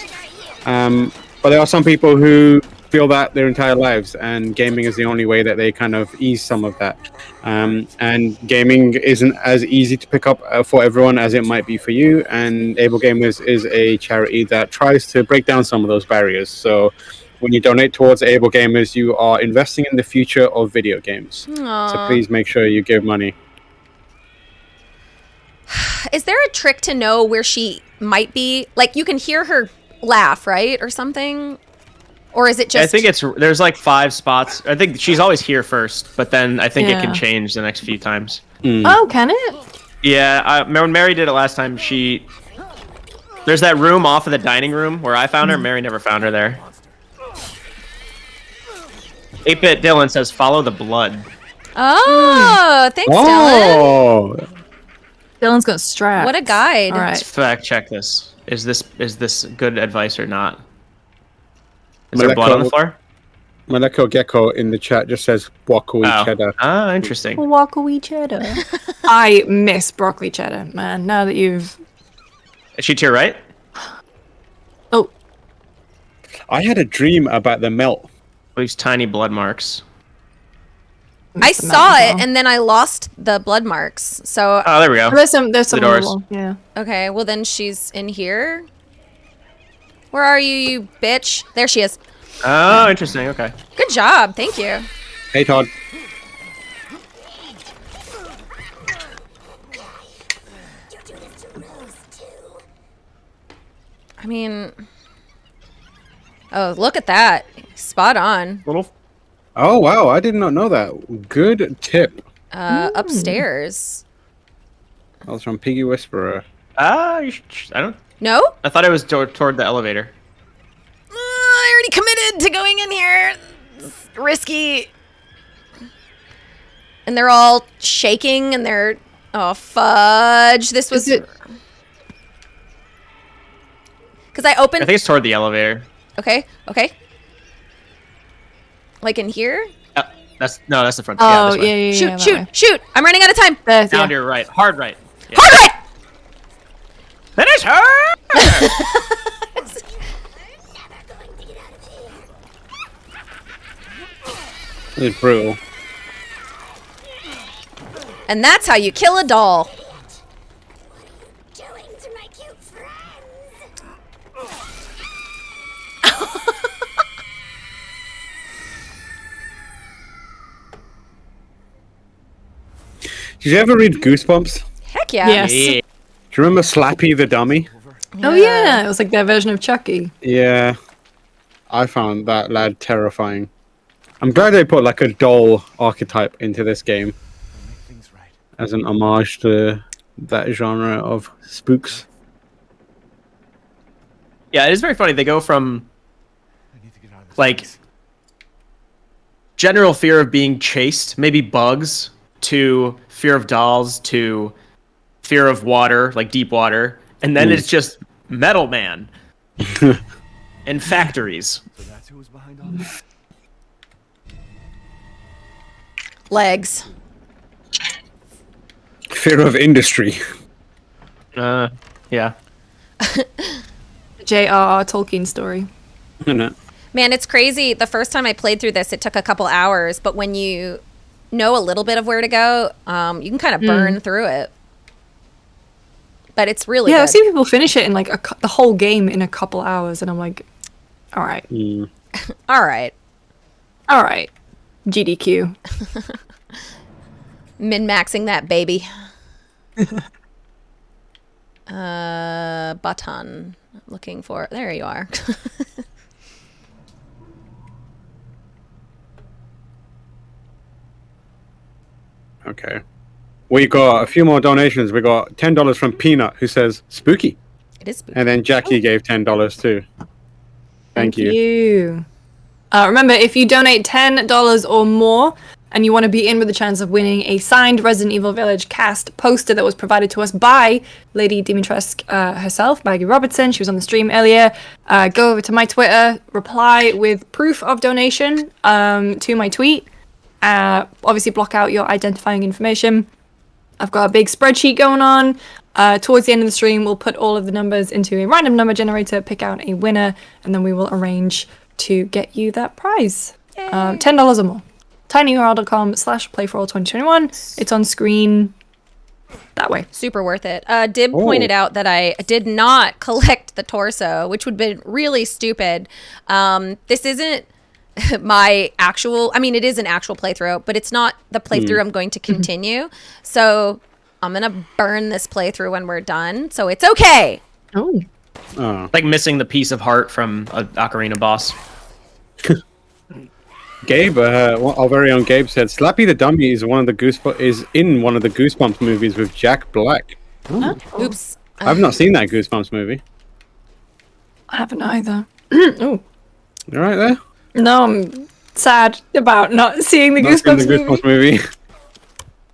But there are some people who feel that their entire lives, and gaming is the only way that they kind of ease some of that. And gaming isn't as easy to pick up for everyone as it might be for you. And Able Gamers is a charity that tries to break down some of those barriers. So when you donate towards Able Gamers, you are investing in the future of video games. Aww. So please make sure you give money. Is there a trick to know where she might be? Like, you can hear her laugh, right? Or something? Or is it just... I think there's like 5 spots. I think she's always here first, but then I think it can change the next few times. Oh, can it? Yeah, when Mary did it last time, there's that room off of the dining room where I found her. Mary never found her there. 8-Bit Dylan says, follow the blood. Oh, thanks, Dylan. Oh! Dylan's got straps. What a guide. All right. Let's fact check this. Is this good advice or not? Is there blood on the floor? Maleko Gecko in the chat just says broccoli cheddar. Ah, interesting. Broccoli cheddar. I miss broccoli cheddar, man. Now that you've... Is she to your right? Oh. I had a dream about the melt. These tiny blood marks. I saw it, and then I lost the blood marks. So... Oh, there we go. There's some on the doors. wall. Yeah. Okay, well then she's in here. Where are you, you bitch? There she is. Oh, interesting. Okay. Good job. Thank you. Hey, Todd. I mean... Oh, look at that. Spot on. Oh, wow. I did not know that. Good tip. Upstairs. That was from Piggy Whisperer. I don't... No? I thought it was toward the elevator. I already committed to going in here. It's risky. And they're all shaking and they're... Oh, fudge. This was... Because I opened... I think it's toward the elevator. Okay, okay. Like in here? That's the front. Oh, yeah, this way. Shoot! I'm running out of time. Down to your right. Hard right. Yeah. Hard right! Finish her! It's brutal. And that's how you kill a doll. Did you ever read Goosebumps? Heck yeah. Yes. Do you remember Slappy the Dummy? Oh yeah, it was like their version of Chucky. Yeah. I found that lad terrifying. I'm glad they put like a doll archetype into this game. As an homage to that genre of spooks. Yeah, it is very funny. They go from like general fear of being chased, maybe bugs, to fear of dolls, to fear of water, like deep water, and then it's just Metal Man and factories. So that's who was behind all this? Legs. Fear of industry. Yeah. J.R.R. Tolkien story. Man, it's crazy. The first time I played through this, it took a couple hours, but when you know a little bit of where to go, you can kind of burn through it. But it's really good. I've seen people finish it in like the whole game in a couple hours, and I'm like, all right. All right. GDQ. Min-maxing that baby. Button. Looking for... There you are. Okay. We got a few more donations. We got $10 from Peanut, who says, spooky. It is spooky. And then Jackie gave $10 too. Thank you. Remember, if you donate $10 or more, and you want to be in with the chance of winning a signed Resident Evil Village cast poster that was provided to us by Lady Dimitrescu herself, Maggie Robertson. She was on the stream earlier. Go over to my Twitter, reply with proof of donation to my tweet. Obviously, block out your identifying information. I've got a big spreadsheet going on. Towards the end of the stream, we'll put all of the numbers into a random number generator, pick out a winner, and then we will arrange to get you that prize. $10 or more. tinyurl.com/playforall2021. It's on screen that way. Super worth it. Dib pointed out that I did not collect the torso, which would have been really stupid. This isn't my actual, I mean, it is an actual playthrough, but it's not the playthrough I'm going to continue. So I'm going to burn this playthrough when we're done. So it's okay. Oh. Like missing the piece of heart from an Ocarina boss. Gabe, our very own Gabe said, Slappy the Dummy is in one of the Goosebumps movies with Jack Black. Oops. I've not seen that Goosebumps movie. I haven't either. Oh. You right there? No, I'm sad about not seeing the Not seen Goosebumps the Goosebumps movie.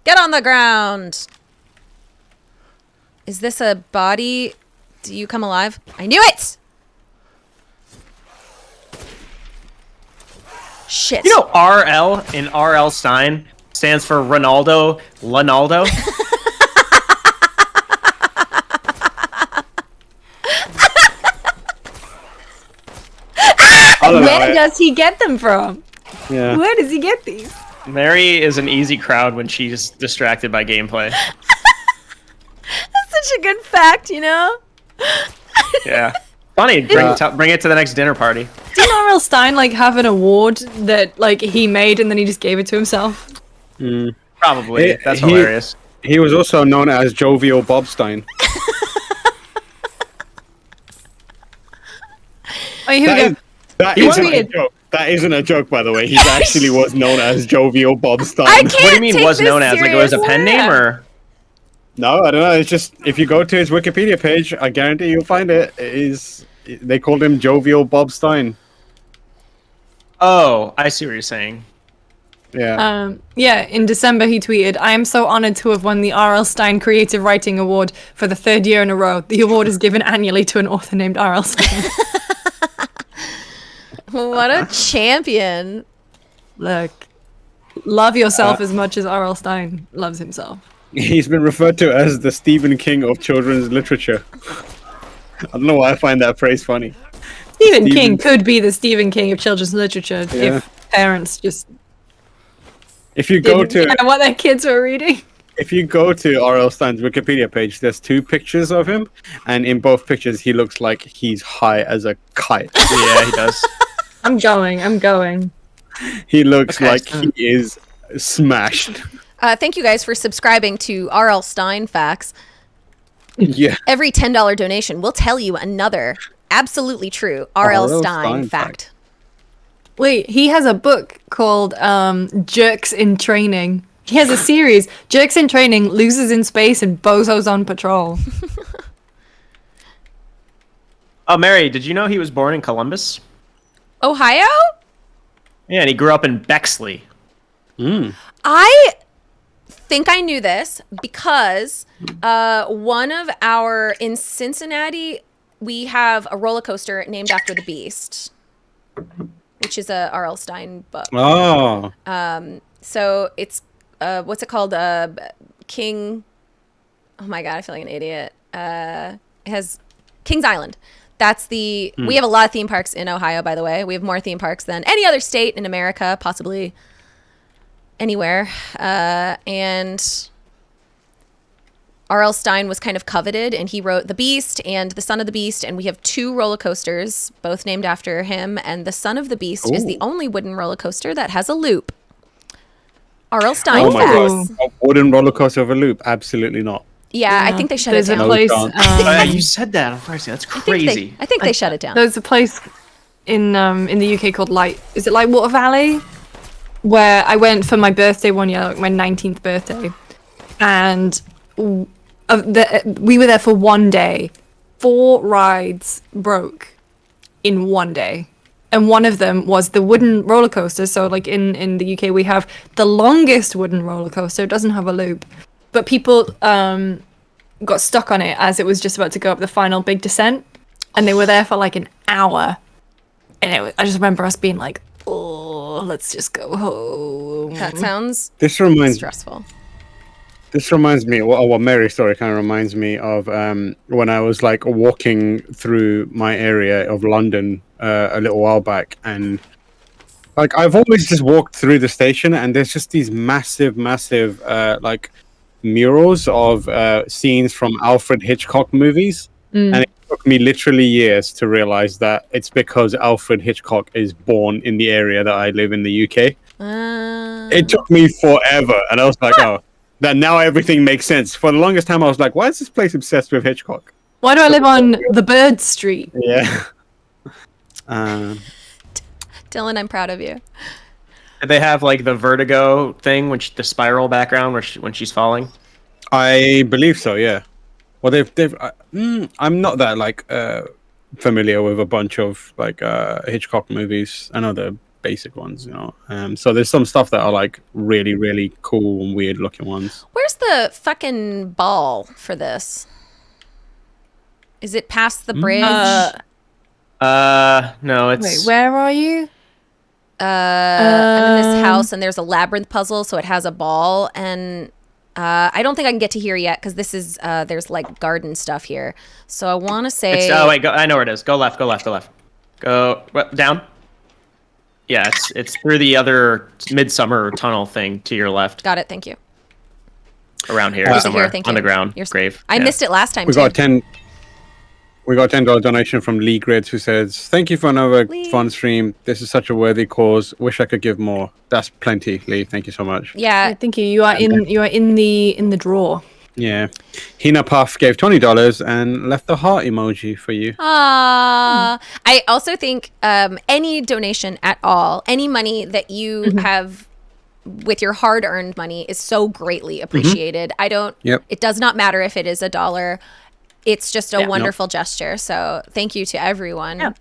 Get on the ground. Is this a body? Do you come alive? I knew it! Shit. You know, RL in RL Stein stands for Ronaldo Lonaldo. Where does he get them from? Yeah. Where does he get these? Mary is an easy crowd when she's distracted by gameplay. That's such a good fact, you know? Yeah. Funny. Bring it to the next dinner party. Didn't R.L. Stein like have an award that like he made and then he just gave it to himself? Probably. That's hilarious. He was also known as Jovial Bob Stein. Oh, here we go. That isn't a joke. That isn't a joke, by the way. He actually was known as Jovial Bob Stein. I can't What do you mean take was this known as? Like it was a pen serious. name or? No, I don't know. It's just if you go to his Wikipedia page, I guarantee you'll find it. They called him Jovial Bob Stein. Oh, I see what you're saying. Yeah. In December he tweeted, I am so honored to have won the R.L. Stein Creative Writing Award for the 3rd year in a row. The award is given annually to an author named R.L. Stein. What a champion. Look, love yourself as much as R.L. Stein loves himself. He's been referred to as the Stephen King of children's literature. I don't know why I find that phrase funny. Stephen King could be the Stephen King of children's literature if parents just If you go to know what their kids were reading. If you go to R.L. Stein's Wikipedia page, there's 2 pictures of him, and in both pictures he looks like he's high as a kite. Yeah, he does. I'm going. He looks like he is smashed. Thank you guys for subscribing to R.L. Stein Facts. Yeah. Every $10 donation will tell you another absolutely true R.L. Stein fact. Wait, he has a book called Jerks in Training. He has a series, Jerks in Training, Losers in Space, and Bozos on Patrol. Oh, Mary, did you know he was born in Columbus? Ohio? Yeah, and he grew up in Bexley. I think I knew this because one of in Cincinnati, we have a roller coaster named after the Beast, which is a R.L. Stein book. Oh. So it's what's it called? King. Oh my god, I feel like an idiot. It has King's Island. That's we have a lot of theme parks in Ohio, by the way. We have more theme parks than any other state in America, possibly anywhere. And R.L. Stein was kind of coveted, and he wrote The Beast and The Son of the Beast, and we have 2 roller coasters, both named after him, and The Son of the Beast is the only wooden roller coaster that has a loop. R.L. Stein facts. A wooden roller coaster with a loop? Absolutely not. Yeah, I think they shut it There's down. a place. You said that on Thursday. That's crazy. I think they shut it down. There's a place in the UK called Is it Lightwater Valley? Where I went for my birthday one year, like my 19th birthday, and we were there for one day. 4 rides broke in one day. And one of them was the wooden roller coaster. So like in the UK, we have the longest wooden roller coaster. It doesn't have a loop. But people got stuck on it as it was just about to go up the final big descent. And they were there for like an hour. And I just remember us being like, oh, let's just go home. That sounds stressful. This reminds me, what Mary's story kind of reminds me of when I was like walking through my area of London a little while back, and like I've always just walked through the station, and there's just these massive like murals of scenes from Alfred Hitchcock movies, and it took me literally years to realize that it's because Alfred Hitchcock is born in the area that I live in the UK. It took me forever, and I was like, oh, that now everything makes sense. For the longest time, I was like, why is this place obsessed with Hitchcock? Why do I live on the Bird Street? Yeah. Dylan, I'm proud of you. Did they have like the vertigo thing, which the spiral background where when she's falling? I believe so. Yeah. Well, I'm not that like familiar with a bunch of like Hitchcock movies. I know the basic ones, you know. So there's some stuff that are like really cool and weird looking ones. Where's the fucking ball for this? Is it past the bridge? No, it's. Wait, where are you? I'm in this house, and there's a labyrinth puzzle, so it has a ball, and I don't think I can get to here yet because this is there's like garden stuff here. So I want to say. Oh wait, I know where it is. Go left. Go down. Yeah, it's through the other midsummer tunnel thing to your left. Got it. Thank you. Around here somewhere thank on you. the ground. Grave. I missed it last time. We got We got a $10 donation from Lee Grids, who says, "Thank you for another fun stream. This is such a worthy cause. Wish I could give more." That's plenty, Lee. Thank you so much. Yeah. Thank you. You are in the draw. Yeah. Hina Puff gave $20 and left the heart emoji for you. I also think any donation at all, any money that you have with your hard-earned money is so greatly appreciated. It does not matter if it is $1. It's just a wonderful gesture. So thank you to everyone.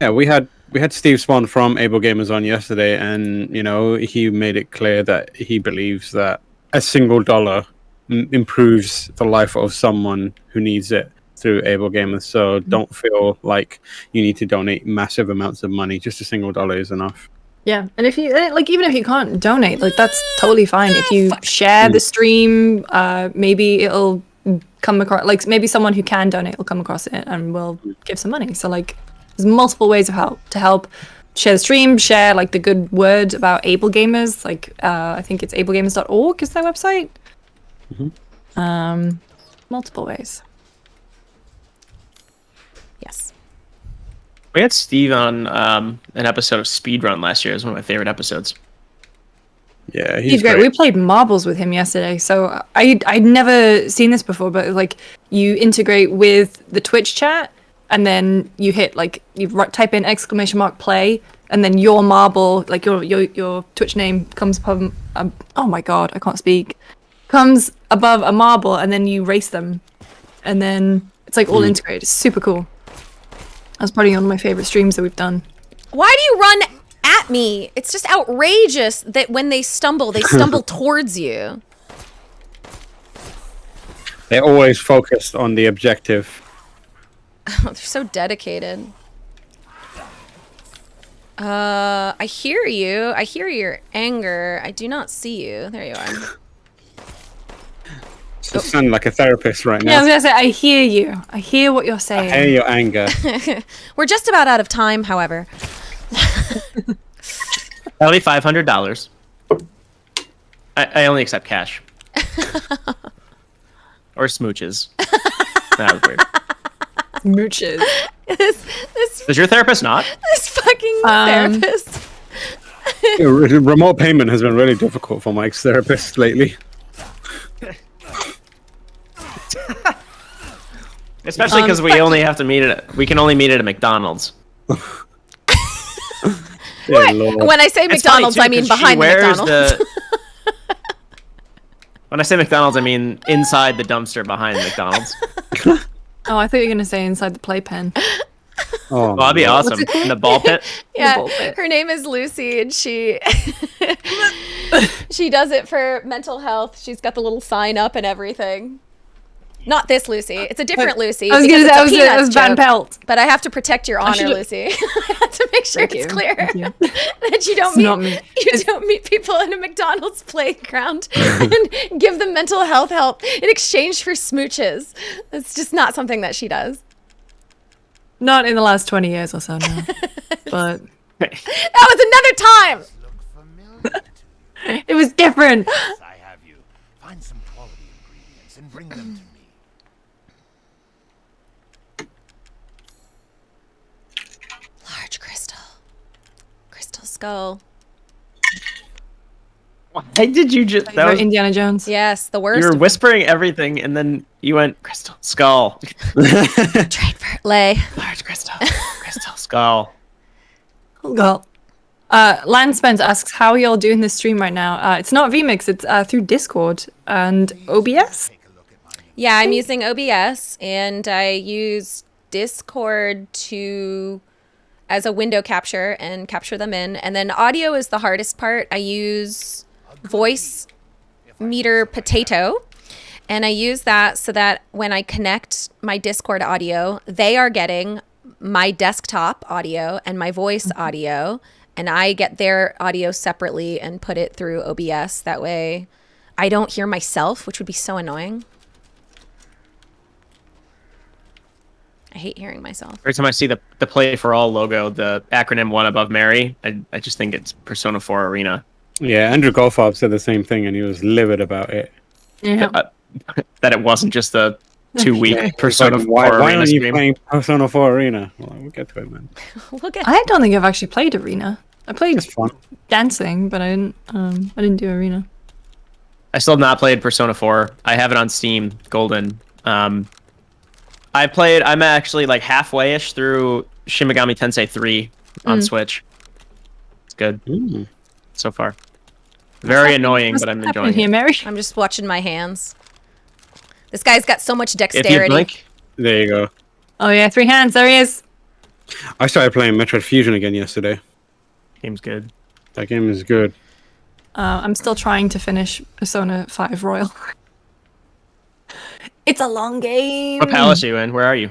Yeah, we had Steve Swan from Able Gamers on yesterday, and you know he made it clear that he believes that a single dollar improves the life of someone who needs it through Able Gamers. So don't feel like you need to donate massive amounts of money. Just a single dollar is enough. Yeah, and if you like, even if you can't donate, like that's totally fine. If you share the stream, maybe it'll come across, like maybe someone who can donate will come across it and will give some money. So like there's multiple ways of help share the stream, share like the good word about Able Gamers, like I think it's ablegamers.org is their website. Multiple ways. Yes. We had Steve on an episode of Speedrun last year. It was one of my favorite episodes. Yeah, he's great. We played marbles with him yesterday. So I'd never seen this before, but like you integrate with the Twitch chat, and then you hit like you type in !play, and then your marble, like your Twitch name comes above. Oh my god, I can't speak. Comes above a marble, and then you race them, and then it's like all integrated. It's super cool. That's probably one of my favorite streams that we've done. Why do you run at me? It's just outrageous that when they stumble towards you. They're always focused on the objective. Oh, they're so dedicated. I hear you. I hear your anger. I do not see you. There you are. You sound like a therapist right now. Yeah, I was gonna say, I hear you. I hear what you're saying. I hear your anger. We're just about out of time, however. That'll be $500. I only accept cash. Or smooches. That was weird. Mooches. Does your therapist not? This fucking therapist. Remote payment has been really difficult for Mike's therapist lately. Especially because we only have to meet at we can only meet at a McDonald's. When I say McDonald's, I mean behind the McDonald's. When I say McDonald's, I mean inside the dumpster behind the McDonald's. Oh, I thought you were gonna say inside the playpen. Oh, well, that'd be awesome. In the ball pit. Yeah, ball pit. her name is Lucy, and she she does it for mental health. She's got the little sign up and everything. Not this Lucy. It's a different Lucy. I was gonna say it was Van Pelt. But I have to protect your honor, Lucy. I have to make sure it's clear that you don't meet people in a McDonald's playground and give them mental health help in exchange for smooches. It's just not something that she does. Not in the last 20 years or so now. But That was another time. Look familiar to you. it was different. Yes, I have you. Find some quality ingredients and bring them to me. Large crystal. Crystal skull. Why did you just? That Favorite was, Indiana Jones. Yes, the worst. you were of whispering everything, and then you went crystal skull, trade for lay. large crystal, crystal skull. Well, Land Spence asks how y'all doing this stream right now. It's not VMix, it's through Discord and OBS. Yeah, I'm using OBS and I use Discord as a window capture and capture them in. And then audio is the hardest part. I use Voice Meter Potato, and I use that so that when I connect my Discord audio, they are getting my desktop audio and my voice audio, and I get their audio separately and put it through OBS. That way I don't hear myself, which would be so annoying. I hate hearing myself. Every time I see the Play for All logo, the acronym one above Mary, I just think it's Persona 4 Arena. Yeah, Andrew Golfob said the same thing, and he was livid about it. Yeah. That it wasn't just a 2-week It's Persona like, 4 why Arena aren't you stream. playing Persona 4 Arena? Well, we'll get to it, man. Look at I don't think I've actually played Arena. I played It's fun. dancing, but I didn't do Arena. I still have not played Persona 4. I have it on Steam, Golden. I'm actually like halfway-ish through Shin Megami Tensei 3 on Switch. It's good so far. Very annoying, What's but I'm happening enjoying here, it. Mary? I'm just watching my hands. This guy's got so much If you dexterity. blink, There you go. Oh yeah, 3 hands. There he is. I started playing Metroid Fusion again yesterday. game's good. That game is good. I'm still trying to finish Persona 5 Royal. It's a long game. What palace are you in? Where are you?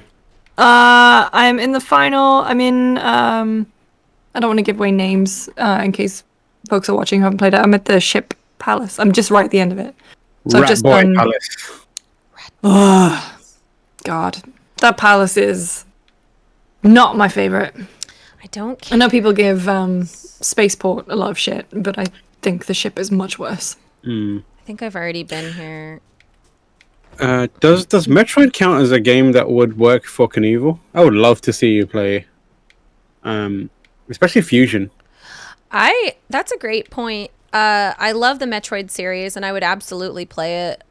I'm in the final. I'm in. I don't want to give away names in case folks are watching who haven't played it. I'm at the ship palace. I'm just right at the end of it. So I've Rat just Boy done. Palace. Oh, God, that palace is not my favorite. I don't I care. know people give Spaceport a lot of shit, but I think the ship is much worse. I think I've already been here. Does Metroid count as a game that would work for Kinevil? I would love to see you play, especially Fusion. That's a great point. I love the Metroid series, and I would absolutely play it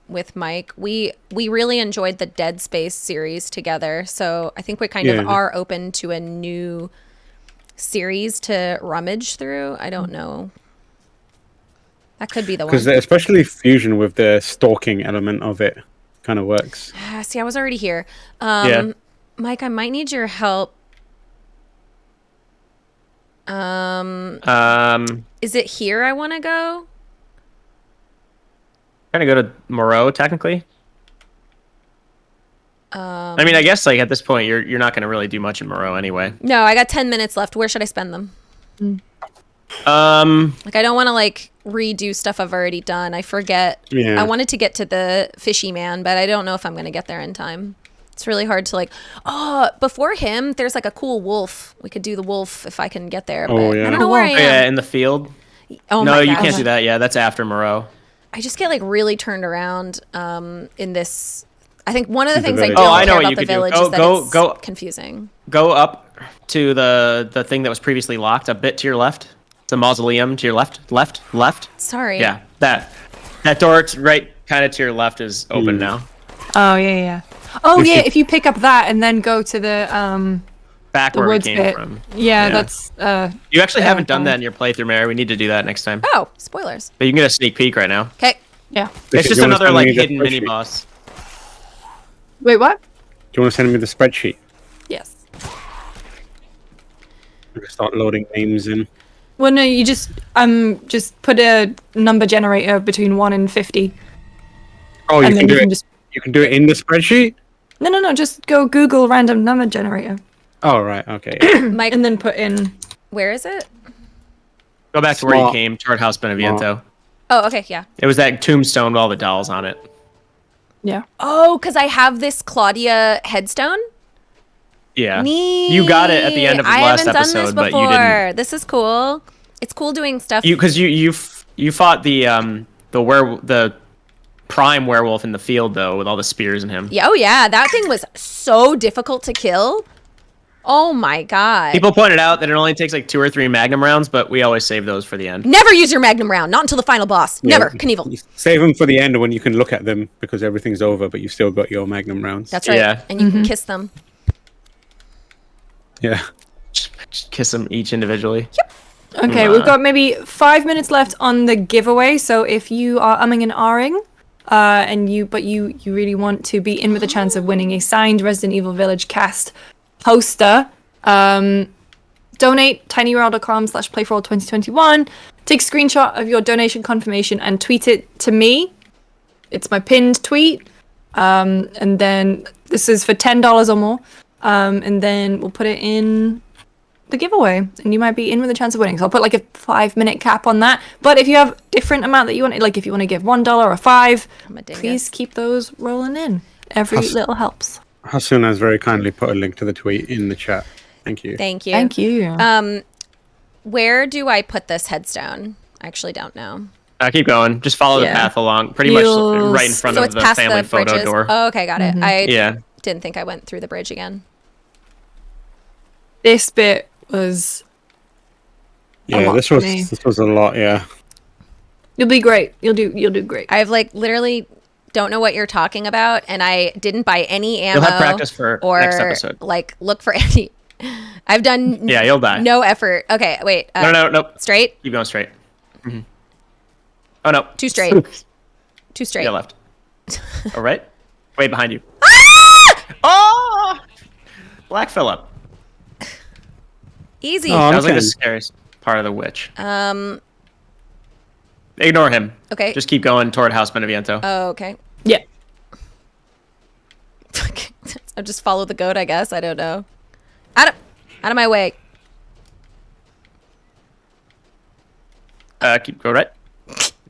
with Mike. We really enjoyed the Dead Space series together, so I think we kind of Yeah. are open to a new series to rummage through. I don't know. That could be the one. Because especially Fusion with the stalking element of it kind of works. See, I was already here. Yeah. Mike, I might need your help. Is it here I want to go? Trying to go to Moreau, technically. I mean, I guess like at this point, you're not going to really do much in Moreau anyway. No, I got 10 minutes left. Where should I spend them? Like, I don't want to like redo stuff I've already done. I forget. Yeah. I wanted to get to the fishy man, but I don't know if I'm going to get there in time. It's really hard to like, before him, there's like a cool wolf. We could do the wolf if I can get there. Oh, But yeah. I don't know where I Oh, am. yeah, in the field. Oh No, my you gosh. can't do that. Yeah, that's after Moreau. I just get like really turned around in this. I think one of the things I village. don't Oh, I know care what about you the could do. village Go- is that go- it's go- confusing. Go up to the thing that was previously locked, a bit to your left. It's a mausoleum to your left. Sorry. Yeah, that door right kind of to your left is open now. Oh yeah. Oh yeah. If you pick up that and then go to the Back the where we woods came bit. from. Yeah, Yeah. that's You actually haven't done fine. that in your playthrough, Mary. We need to do that next time. Oh, spoilers. But you can get a sneak peek right now. Okay. yeah. It's just You wanna another send like me the hidden mini spreadsheet? boss. Wait, what? Do you want to send me the spreadsheet? Yes. I'm gonna start loading names in. Well, no, you just put a number generator between 1 and 50, Oh, you and can then do you it. can just You can do it in the spreadsheet. no, just go Google random number generator Oh right, okay. Mike, and then put in. where is it? Go back to where you Small. came, Chart House Beneviento. Oh, okay, yeah. It was that tombstone with all the dolls on it. Yeah. Oh, because I have this Claudia headstone. Yeah. Neat. You got it at the end of the last I haven't episode, done this but before. you didn't. This is cool. It's cool doing stuff. Because you fought the prime werewolf in the field though, with all the spears in him. Yeah, oh yeah, that thing was so difficult to kill. Oh my god. People pointed out that it only takes like 2 or 3 magnum rounds, but we always save those for the end. Never use your magnum round. Not until the final boss. Never. Kinevil. You save them for the end when you can look at them because everything's over, but you've still got your magnum rounds. That's right. Yeah. And you can kiss them. Yeah. Just kiss them each individually. Okay, we've got maybe 5 minutes left on the giveaway. So if you are umming and ahhing, but you really want to be in with a chance of winning a signed Resident Evil Village cast poster, donate tinyurl.com/playforall2021. Take a screenshot of your donation confirmation and tweet it to me. It's my pinned tweet. And then this is for $10 or more. And then we'll put it in the giveaway, and you might be in with a chance of winning. So I'll put like a 5-minute cap on that. But if you have different amount that you want, like if you want to give $1 or $5, please keep those rolling in. Every little helps. Hasuna has very kindly put a link to the tweet in the chat. Thank you. Thank you. Thank you. Where do I put this headstone? I actually don't know. Keep going. Just follow the path along. Pretty much right in front So of it's the past family the photo bridges. door. Oh, okay, got it. I Yeah. didn't think I went through the bridge again. This bit was Yeah, this was a lot. Yeah. You'll be great. You'll do great. I've like literally don't know what you're talking about, and I didn't buy any ammo. You'll have practice for or next episode. like look for any. I've done Yeah, you'll die. no effort. Okay, wait. No. Straight. Keep going straight. Oh no. Too straight. Too straight. Yeah, left. All right. Wait behind you. Ah! Oh! Black Phillip. Easy. Oh, That was like okay. the scariest part of the witch. Um. Ignore him. Okay. Just keep going toward House Beneviento. Oh, okay. Yeah. I'll just follow the goat, I guess. I don't know. Out of my way. Go right.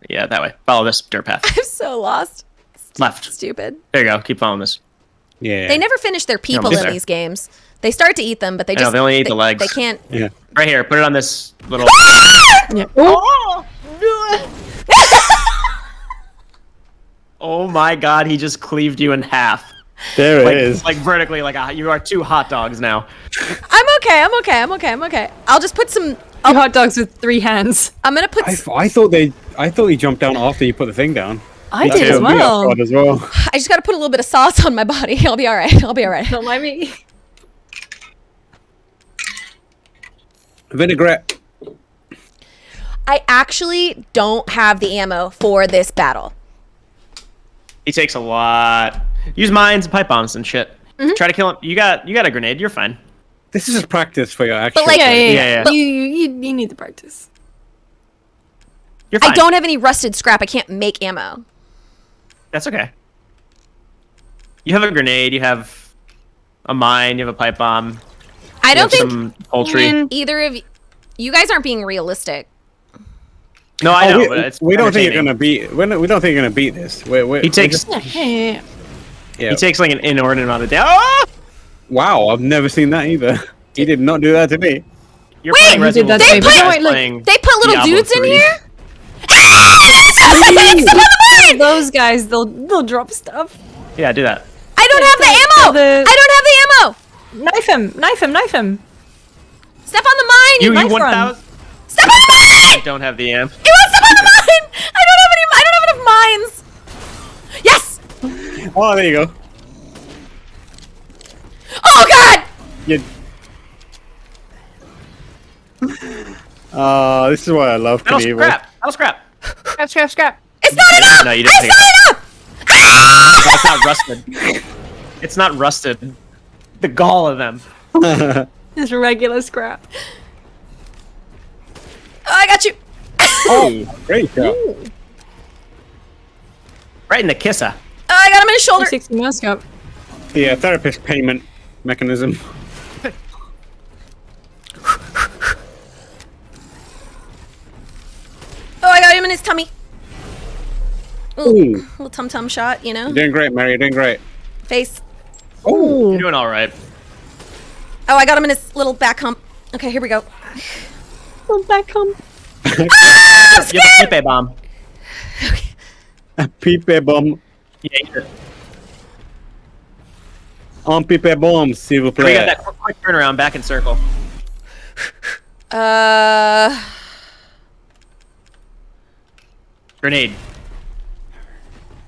Yeah, that way. Follow this dirt path. I'm so lost. Left. Stupid. There you go. Keep following this. Yeah. They never finish their people these in are- these games. They start to eat them, but they I know, just they only eat the legs. They can't. Yeah. Right here. Put it on this little. Yeah. Oh my god, he just cleaved you in half. There Like, it is. like vertically, like you are 2 hot dogs now. I'm okay. I'll just put some. Two hot dogs with 3 hands. I'm gonna put. I thought he jumped down after you put the thing down. I That did as threw me off well. guard as well. I just gotta put a little bit of sauce on my body. I'll be all right. Don't mind me. Vinaigrette. I actually don't have the ammo for this battle. He takes a lot. Use mines and pipe bombs and shit. Try to kill him. You got a grenade. You're fine. This is just practice for your action. like- Yeah. But you need the practice. You're fine. I don't have any rusted scrap. I can't make ammo. That's okay. You have a grenade. You have a mine. You have a pipe bomb. I You don't have think some poultry. either of you guys aren't being realistic. No, I know. we, but it's we don't think you're entertaining. gonna beat. We don't think you're gonna beat this. He takes. Yeah. Yeah. He takes like an inordinate amount of damage. Oh! Wow, I've never seen that either. He did not do that to me. You're Wait, playing you Resident did that Evil to me, but 2, no, guys wait, look, playing They put little Diablo dudes in 3. here. Those guys, they'll drop stuff. Yeah, do that. I don't have the ammo. The- I don't have the ammo. Knife him. Step on the mine. You knife run. 1,000. Step on the mine. I don't have the amp. You want step on the mine? I don't have enough mines. Yes. Oh, there you go. Oh God. You. This is why I love Metal Kinevil. scrap. Metal scrap. Scrap. It's not enough. No, you didn't take It's not enough. It's not rusted. It's not rusted. The gall of them. Just regular scrap. Oh, I got you. Oh, great shot. Right in the kisser. Oh, I got him in his shoulder. 60 no scope. The therapist payment mechanism. Oh, I got him in his tummy. Ooh, Little tum tum shot, you know. you're doing great, Mary. You're doing great. Face. Oh, You're doing all right. Oh, I got him in his little back hump. Okay, here we go. Little back hump. You have a Pepe bomb. Pepe bomb. Yeah, you did. On Pepe bomb, s'il vous We plaît. got that quick turnaround back in circle. Grenade.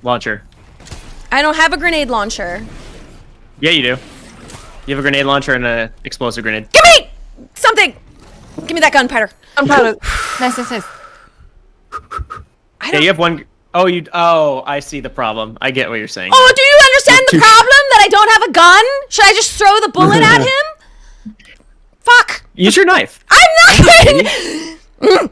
Launcher. I don't have a grenade launcher. Yeah, you do. You have a grenade launcher and an explosive grenade. Give me something. Give me that gunpowder. Gunpowder. Nice. Yeah, you have one. Oh, I see the problem. I get what you're saying. Oh, do you understand the problem that I don't have a gun? Should I just throw the bullet at him? Fuck. Use your knife. I'm not.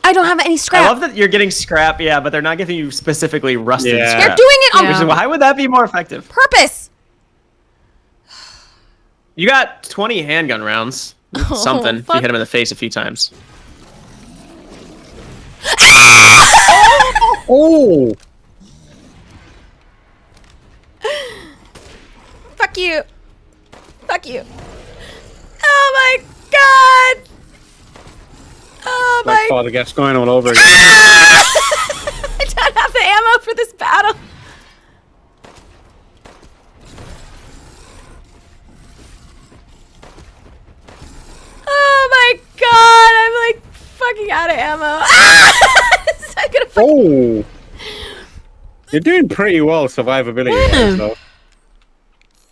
I don't have any scrap. I love that you're getting scrap, yeah, but they're not giving you specifically rusted Yeah. scrap. They're doing it on Which is, why would that be more effective? purpose. You got 20 handgun rounds. Something. If you fuck. hit him in the face a few times. Oh! Fuck you. Fuck you. Oh my god. Oh Like my. Father gets going all over again. I don't have the ammo for this battle. Oh my god, I'm like fucking out of ammo. I'm gonna fuck- Oh! You're doing pretty well survivability wise, though.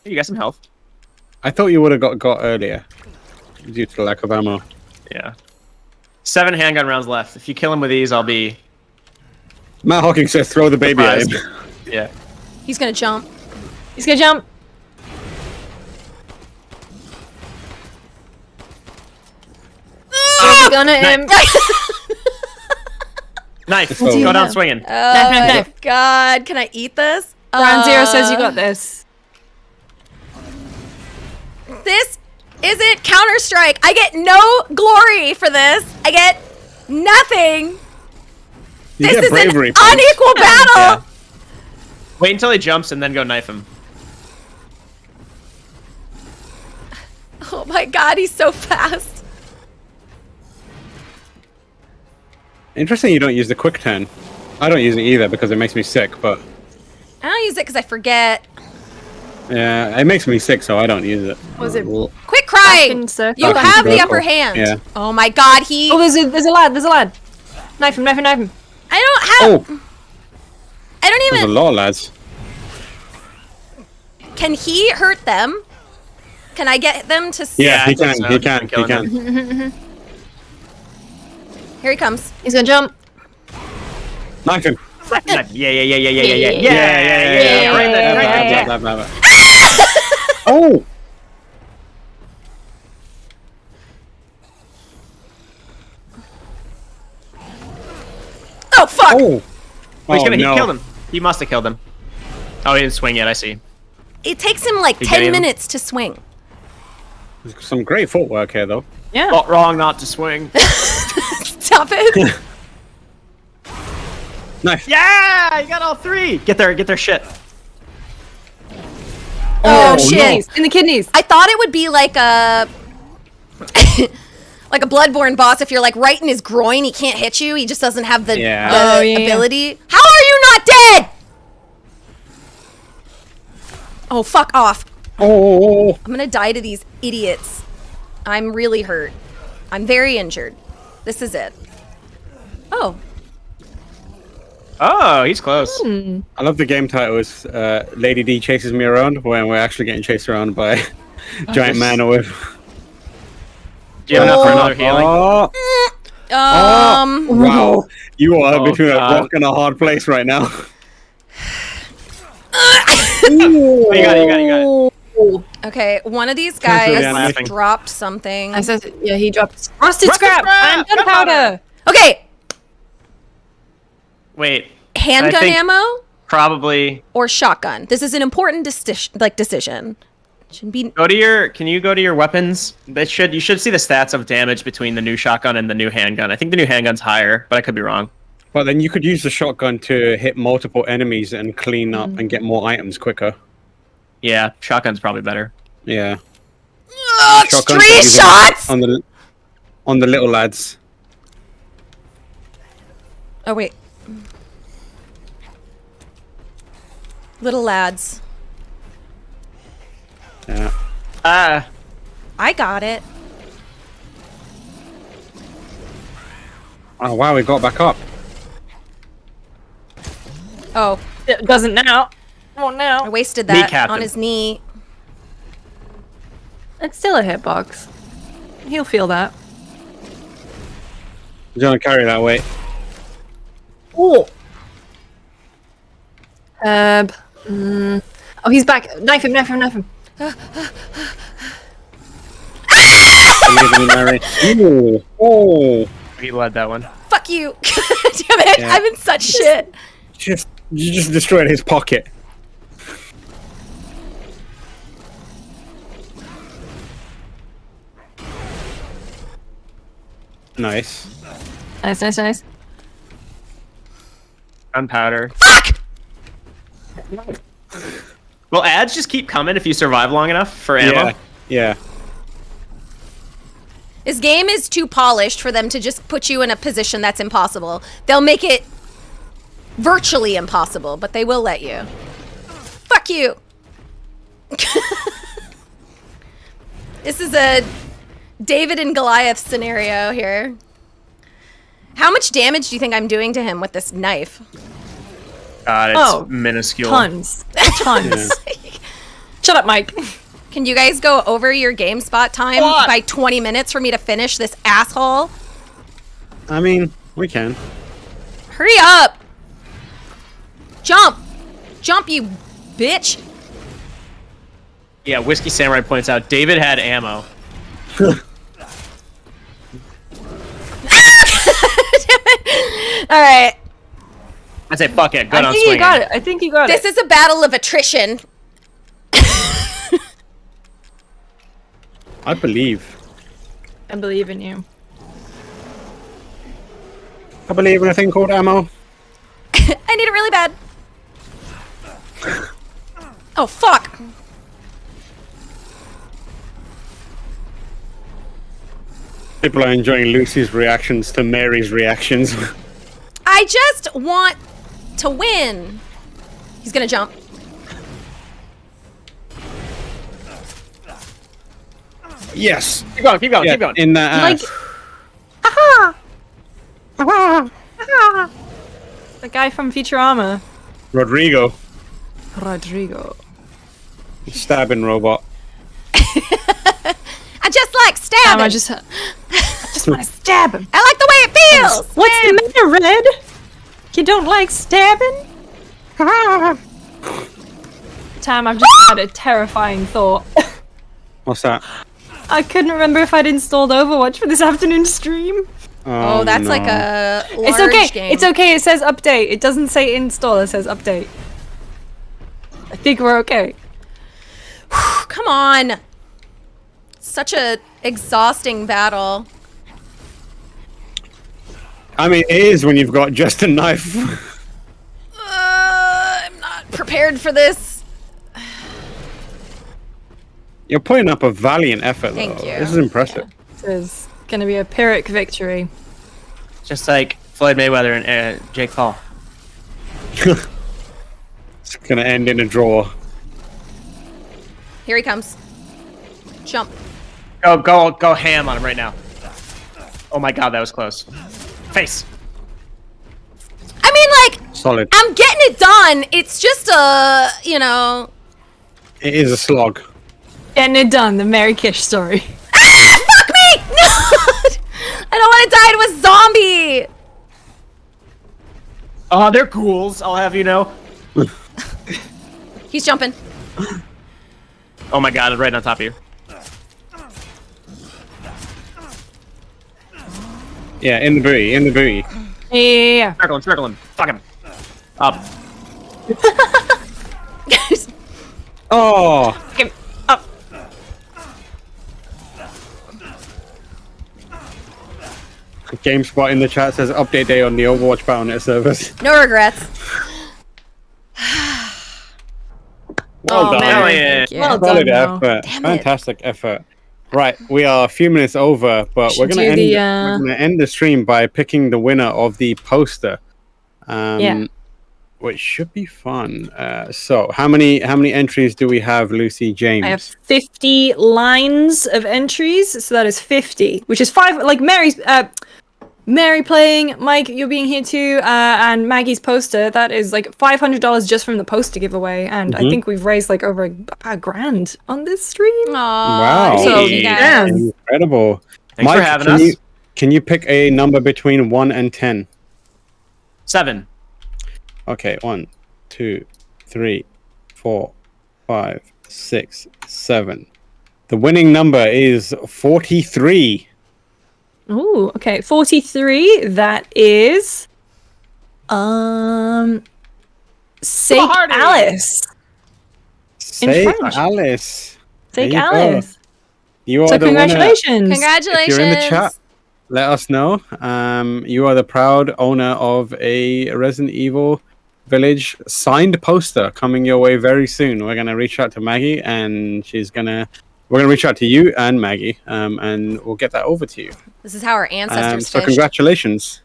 You got some health. I thought you would have got earlier. Due to the lack of ammo. Yeah. 7 handgun rounds left. If you kill him with these, I'll be Matt Hawking says throw the baby at him. surprised. Yeah. He's gonna jump. He's gonna jump. Ah! Gun at him. Knife. So- Go down swinging. Oh Knife, my knife. god, can I eat this? Ground Zero says you got this. This isn't Counter-Strike. I get no glory for this. I get nothing. You This get is bravery an points. unequal battle. Yeah. Wait until he jumps and then go knife him. Oh my god, he's so fast. Interesting you don't use the quick turn. I don't use it either because it makes me sick, but I don't use it because I forget. yeah, it makes me sick, so I don't use it. Was it- Quit crying. in circle. You Back in have the circle. upper hand. Yeah. Oh my god, he. Oh, there's a lad. Knife him. I don't have. Oh, I don't there's a even. lot, lads. Can he hurt them? Can I get them to? Yeah, I he think can, so. he can, he Killing can. Here he comes. He's gonna jump. Knife him. Knife. Yeah. Right there, yeah, right there. Blah, blah, blah, blah. Oh! Oh fuck! Oh! Oh, he no. killed him. He must have killed him. Oh, he didn't swing yet, I see. It takes him like You 10 get him? minutes to swing. There's some great footwork here, though. Yeah. Oh, wrong not to swing. Stop it! Knife. Yeah, you got all 3. Get their shit. Oh, no. shit! In the kidneys. I thought it would be like a like a Bloodborne boss. If you're like right in his groin, he can't hit you. He just doesn't have the, Yeah. the Oh, yeah. ability. How are you not dead? Oh, fuck off! Oh! I'm gonna die to these idiots. I'm really hurt. I'm very injured. This is it. Oh, Oh, he's close. I love the game title is Lady D chases me around when we're actually getting chased around by giant man with. Do you have enough for another healing? Oh, wow. You are Oh, between God. a rock and a hard place right now. Oh, you got it. okay. One of these Cancel the guys animation. dropped something. I said, yeah, he dropped rusted scrap and gunpowder. Okay, Wait. handgun I think ammo Probably or shotgun. This is an important decision. Shouldn't be. Can you go to your weapons? You should see the stats of damage between the new shotgun and the new handgun. I think the new handgun's higher, but I could be wrong. But then you could use the shotgun to hit multiple enemies and clean up and get more items quicker. Yeah, shotgun's probably better. Yeah. Ugh, Shotgun's three easy shots! on the little lads. Oh, wait. Little lads. Yeah. I got it. Oh wow, we got back up. Oh, It doesn't now. Oh no. I wasted Knee that captain. on his knee. It's still a hitbox. He'll feel that. He's gonna carry that weight. Oh. Oh, he's back. Knife him, knife him, knife him. Believe in you, Mary. Ooh. Oh. He led that one. Fuck you. Damn it. Yeah. I'm in such shit. You just destroyed his pocket. Nice. Nice, nice, nice. Gunpowder. Well, ads just keep coming if you survive long enough for ammo. Yeah. Yeah. This game is too polished for them to just put you in a position that's impossible. They'll make it virtually impossible, but they will let you. Fuck you. This is a David and Goliath scenario here. How much damage do you think I'm doing to him with this knife? God, it's Oh, minuscule. Tons. Tons. Shut up, Mike. Can you guys go over your GameSpot time by 20 minutes for me to finish this asshole? I mean, we can. Hurry up! Jump! Jump, you bitch! Yeah, Whiskey Samurai points out David had ammo. Alright, I say fuck it, good I on think swinging. you got it. I think you got this it. is a battle of attrition. I believe. I believe in you. I believe in a thing called ammo. I need it really bad. Oh, fuck. People are enjoying Lucy's reactions to Mary's reactions. I just want to win. He's gonna jump. Yes. Keep going, keep going, Yeah, keep going. in that Like, ass. the guy from Futurama. Rodrigo, Rodrigo. stabbing robot. I just like stabbing. I just want to stab him. I like the way it feels. What's the matter, Red? You don't like stabbing? Tam, I've just had a terrifying thought. What's that? I couldn't remember if I'd installed Overwatch for this afternoon stream. Oh, that's no. like a large It's okay. game. It's okay. It says update. It doesn't say install. It says update. I think we're okay. Come on. Such a exhausting battle. I mean, it is when you've got just a knife. I'm not prepared for this. You're putting up a valiant effort, though. Thank you. This is impressive. This is gonna be a Pyrrhic victory. Just like Floyd Mayweather and Jake Paul. It's gonna end in a draw. Here he comes. Jump. Go ham on him right now. Oh my god, that was close. Face. I mean, like, Solid. I'm getting it done. It's just a, you know. It is a slog. Getting it done. The Mary Kish story. Ah, fuck me! No! I don't want to die to a zombie! Oh, they're ghouls, I'll have you know. He's jumping. Oh my god, right on top of you. Yeah, in the booty, in the booty. Yeah. Circle him. Fuck him. Up. Oh! Up. GameSpot in the chat says update day on the Overwatch Battle.net servers. No regrets. Well done. Mary. Thank you. Well Solid done, Mel. effort. Damn it. Fantastic effort. Right, we are a few minutes over, but we're Should gonna do end. We're gonna end the stream by picking the winner of the poster. Yeah. Which should be fun. So, how many entries do we have, Lucy James? I have 50 lines of entries, so that is 50, which is 5. Like Mary playing, Mike, you're being here too, and Maggie's poster. That is like $500 just from the poster giveaway, and I think we've raised like over a grand on this stream. Aw, Wow. thank So, you guys. yeah. Incredible. Thanks for having us. Can you pick a number between 1 and 10? 7. Okay, 1, 2, 3, 4, 5, 6, 7. The winning number is 43. Ooh, okay, 43. That is Sake Mahardy. Alice. Say French. Alice. Sake There you go. Alice. You are So the winner. congratulations. Congratulations. If you're in the chat, let us know. You are the proud owner of a Resident Evil Village signed poster coming your way very soon. We're gonna reach out to Maggie, and we're gonna reach out to you and Maggie, and we'll get that over to you. This is how our ancestors So fished. congratulations,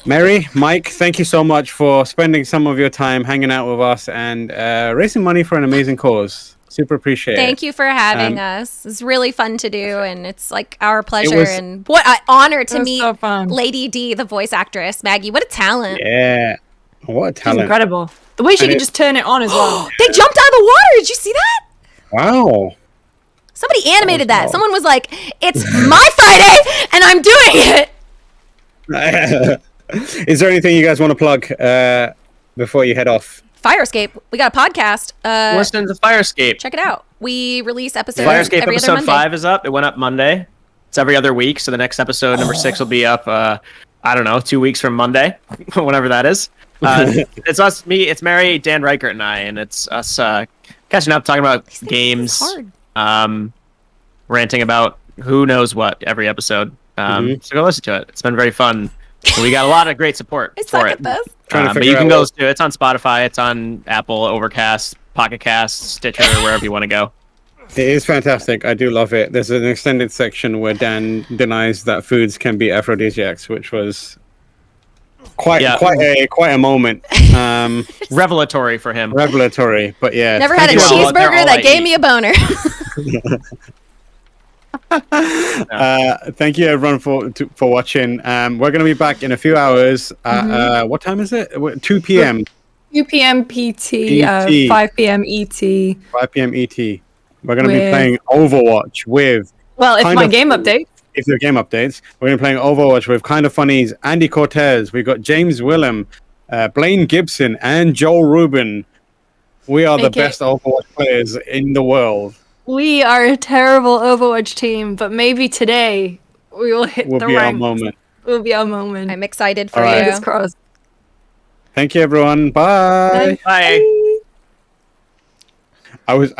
Mary, Mike. Thank you so much for spending some of your time hanging out with us and raising money for an amazing cause. Super appreciate it. Thank you for having us. It's really fun to do, and it's like our pleasure. was- And what an honor to was meet so fun. Lady D, the voice actress. Maggie, what a talent. Yeah, what a She's talent! incredible. The way she And can it- just turn it on as well. They jumped out of the water. Did you see that? Wow. Somebody animated that. wow. Someone was like, "It's my Friday, and I'm doing it." Is there anything you guys want to plug before you head off? Fire Escape. We got a podcast. Listen to Fire Escape. Check it out. We release episodes Fire Escape every other episode Monday. 5 is up. It went up Monday. It's every other week, so the next episode, number 6, will be up. I don't know, 2 weeks from Monday, whenever that is. It's us, me, it's Mary, Dan Reichert, and I, and it's us catching up, talking about This is games, hard. ranting about who knows what every episode. So go listen to it. It's been very fun. And we got a lot of great support I suck for at it. this. Trying to But figure you can out go what- listen to it. It's on Spotify. It's on Apple, Overcast, Pocket Cast, Stitcher, wherever you want to go. It is fantastic. I do love it. There's an extended section where Dan denies that foods can be aphrodisiacs, which was quite a moment. Revelatory for him. Revelatory, but yeah. Never thank had a you all. They're cheeseburger all that I gave eat. me a boner. Thank you everyone for watching. We're gonna be back in a few hours. What time is it? 2 p.m. 2 p.m. PT, ET. 5 p.m. ET. 5 p.m. ET. We're gonna be With- playing Overwatch with. Well, it's Kind my of- game update. If the game updates, we're gonna be playing Overwatch with Kind of Funnies, Andy Cortez. We've got James Willem, Blaine Gibson, and Joel Rubin. We are the Make it- best Overwatch players in the world. We are a terrible Overwatch team, but maybe today we will hit Will the be our rank. moment. Will be our moment. I'm excited for All right. you. Fingers crossed. Thank you, everyone. Bye. Bye. I went